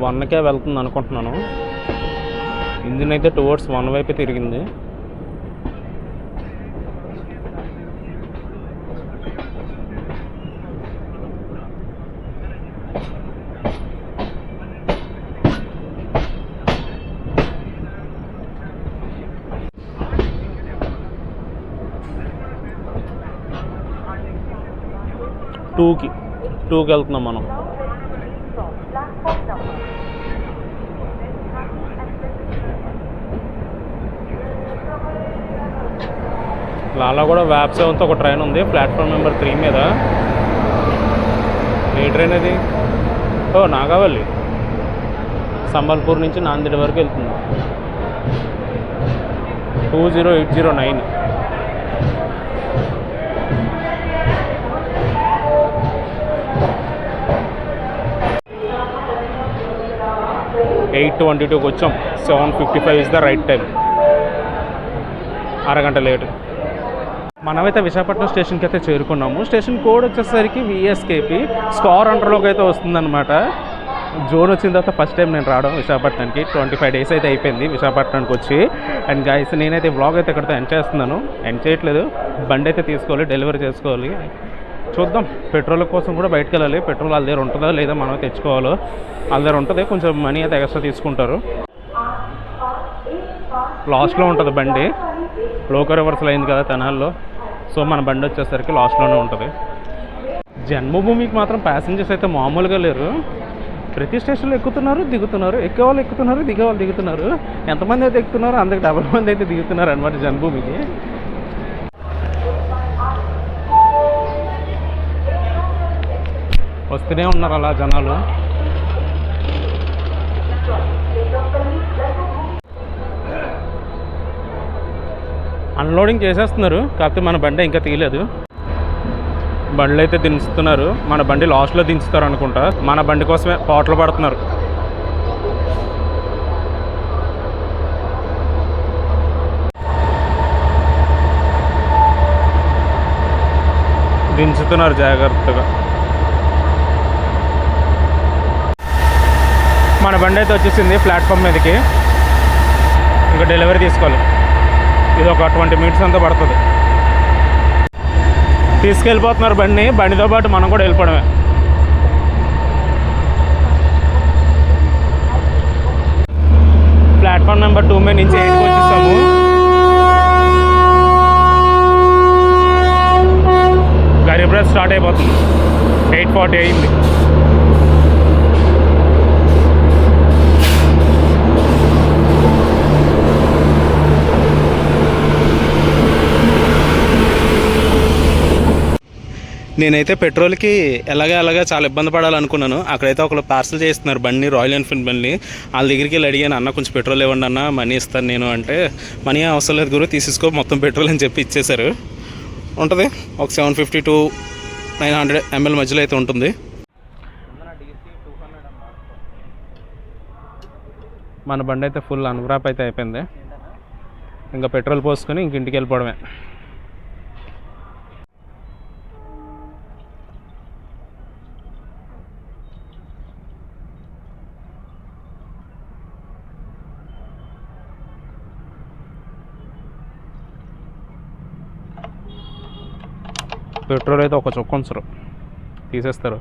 వన్కే వెళ్తుంది అనుకుంటున్నాను. ఇంజిన్ అయితే టువర్డ్స్ 1 వైపే తిరిగింది. టూకి వెళ్తున్నాం మనం. లాలా కూడా వ్యాప్ 7తో ఒక ట్రైన్ ఉంది ప్లాట్ఫామ్ నెంబర్ 3 మీద. ఏ ట్రైన్ అది? నాగావళి. సంబల్పూర్ నుంచి నాందేడ్ వరకు వెళ్తుంది. 20809. ఎయిట్ 22కి వచ్చాం. 7:55 ఇస్ ద రైట్ టైం. అరగంట లేటు. మనమైతే విశాఖపట్నం స్టేషన్కి అయితే చేరుకున్నాము. స్టేషన్ కోడ్ వచ్చేసరికి VSKP. స్టార్ అండర్లోకి అయితే వస్తుందన్నమాట. జోన్ వచ్చిన తర్వాత ఫస్ట్ టైం నేను రావడం విశాఖపట్నానికి. 25 days అయితే అయిపోయింది విశాఖపట్నానికి వచ్చి. అండ్ గైస్ నేనైతే వ్లాగ్ అయితే ఇక్కడితో ఎండ్ చేస్తున్నాను. ఎండ్ చేయట్లేదు, బండి అయితే తీసుకోవాలి, డెలివరీ చేసుకోవాలి. చూద్దాం, పెట్రోల్ కోసం కూడా బయటకు వెళ్ళాలి. పెట్రోల్ వాళ్ళ దగ్గర ఉంటుందా లేదా మనం తెచ్చుకోవాలో. వాళ్ళ దగ్గర ఉంటుంది, కొంచెం మనీ అయితే ఎక్స్ట్రా తీసుకుంటారు. లాస్ట్లో ఉంటుంది బండి. లోకల్ రివర్సల్ అయింది కదా తెనాల్లో, సో మన బండి వచ్చేసరికి లాస్ట్లోనే ఉంటుంది. జన్మభూమికి మాత్రం ప్యాసింజర్స్ అయితే మామూలుగా లేరు. ప్రతి స్టేషన్లో ఎక్కుతున్నారు దిగుతున్నారు, ఎక్కేవాళ్ళు ఎక్కుతున్నారు, దిగేవాళ్ళు దిగుతున్నారు. ఎంతమంది అయితే ఎక్కుతున్నారు అందుకు డబల్ మంది అయితే దిగుతున్నారు అనమాట జన్మభూమికి. వస్తూనే ఉన్నారు అలా జనాలు. అన్లోడింగ్ చేసేస్తున్నారు, కాకపోతే మన బండి ఇంకా తీయలేదు. బండ్లు అయితే దించుతున్నారు. మన బండి లాస్ట్లో దించుతారు అనుకుంటా. మన బండి కోసమే పాటలు పడుతున్నారు. దించుతున్నారు జాగ్రత్తగా. మన బండి అయితే వచ్చేసింది ప్లాట్ఫామ్ మీదకి. ఇంకా డెలివరీ తీసుకోవాలి. ఇది ఒక 20 minutes అంతా పడుతుంది. తీసుకెళ్ళిపోతున్నారు బండితో పాటు మనం కూడా వెళ్ళిపోవడమే. ప్లాట్ఫామ్ నెంబర్ 2 మీద నుంచి 8కి వచ్చేసాము. స్టార్ట్ అయిపోతుంది. 8:40 అయింది. నేనైతే పెట్రోల్కి ఎలాగా చాలా ఇబ్బంది పడాలనుకున్నాను. అక్కడైతే ఒకళ్ళు పార్సల్ చేస్తున్నారు బండి, రాయల్ ఎన్ఫీల్డ్ బండి. వాళ్ళ దగ్గరికి వెళ్ళి అడిగాను, అన్న కొంచెం పెట్రోల్ ఇవ్వండి అన్న, మనీ ఇస్తాను నేను అంటే, మనీ అవసరం లేదు గురు, తీసేసుకో మొత్తం పెట్రోల్ అని చెప్పి ఇచ్చేశారు. ఉంటుంది ఒక 750 to 900 ml మధ్యలో అయితే ఉంటుంది. మన బండి అయితే ఫుల్ అన్వ్రాప్ అయితే అయిపోయింది. ఇంకా పెట్రోల్ పోసుకొని ఇంక ఇంటికి వెళ్ళిపోవడమే. పెట్రోల్ అయితే ఒక చుక్క ఉంచరు, తీసేస్తారు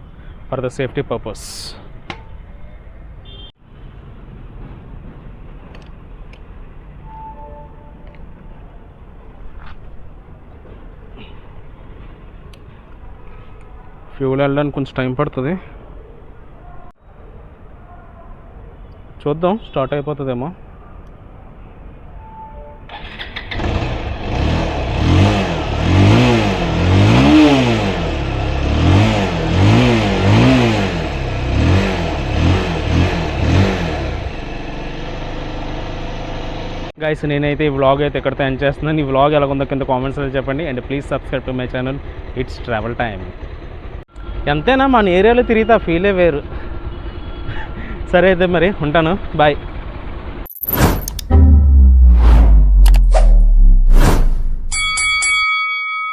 for the safety purpose. Fuel వెళ్ళడానికి కొంచెం టైం పడుతుంది, చూద్దాం స్టార్ట్ అయిపోతుందేమో. గైస్, నేనైతే ఈ వ్లాగ్ అయితే ఎక్కడితో ఎండ్ చేస్తున్నాను. ఈ వ్లాగ్ ఎలా ఉందో కింద కామెంట్స్లో చెప్పండి. And please subscribe to my channel it's travel time. ఎంతైనా మన ఏరియాలో తిరిగితే ఆ ఫీలే వేరు. సరే అయితే మరి ఉంటాను, బాయ్.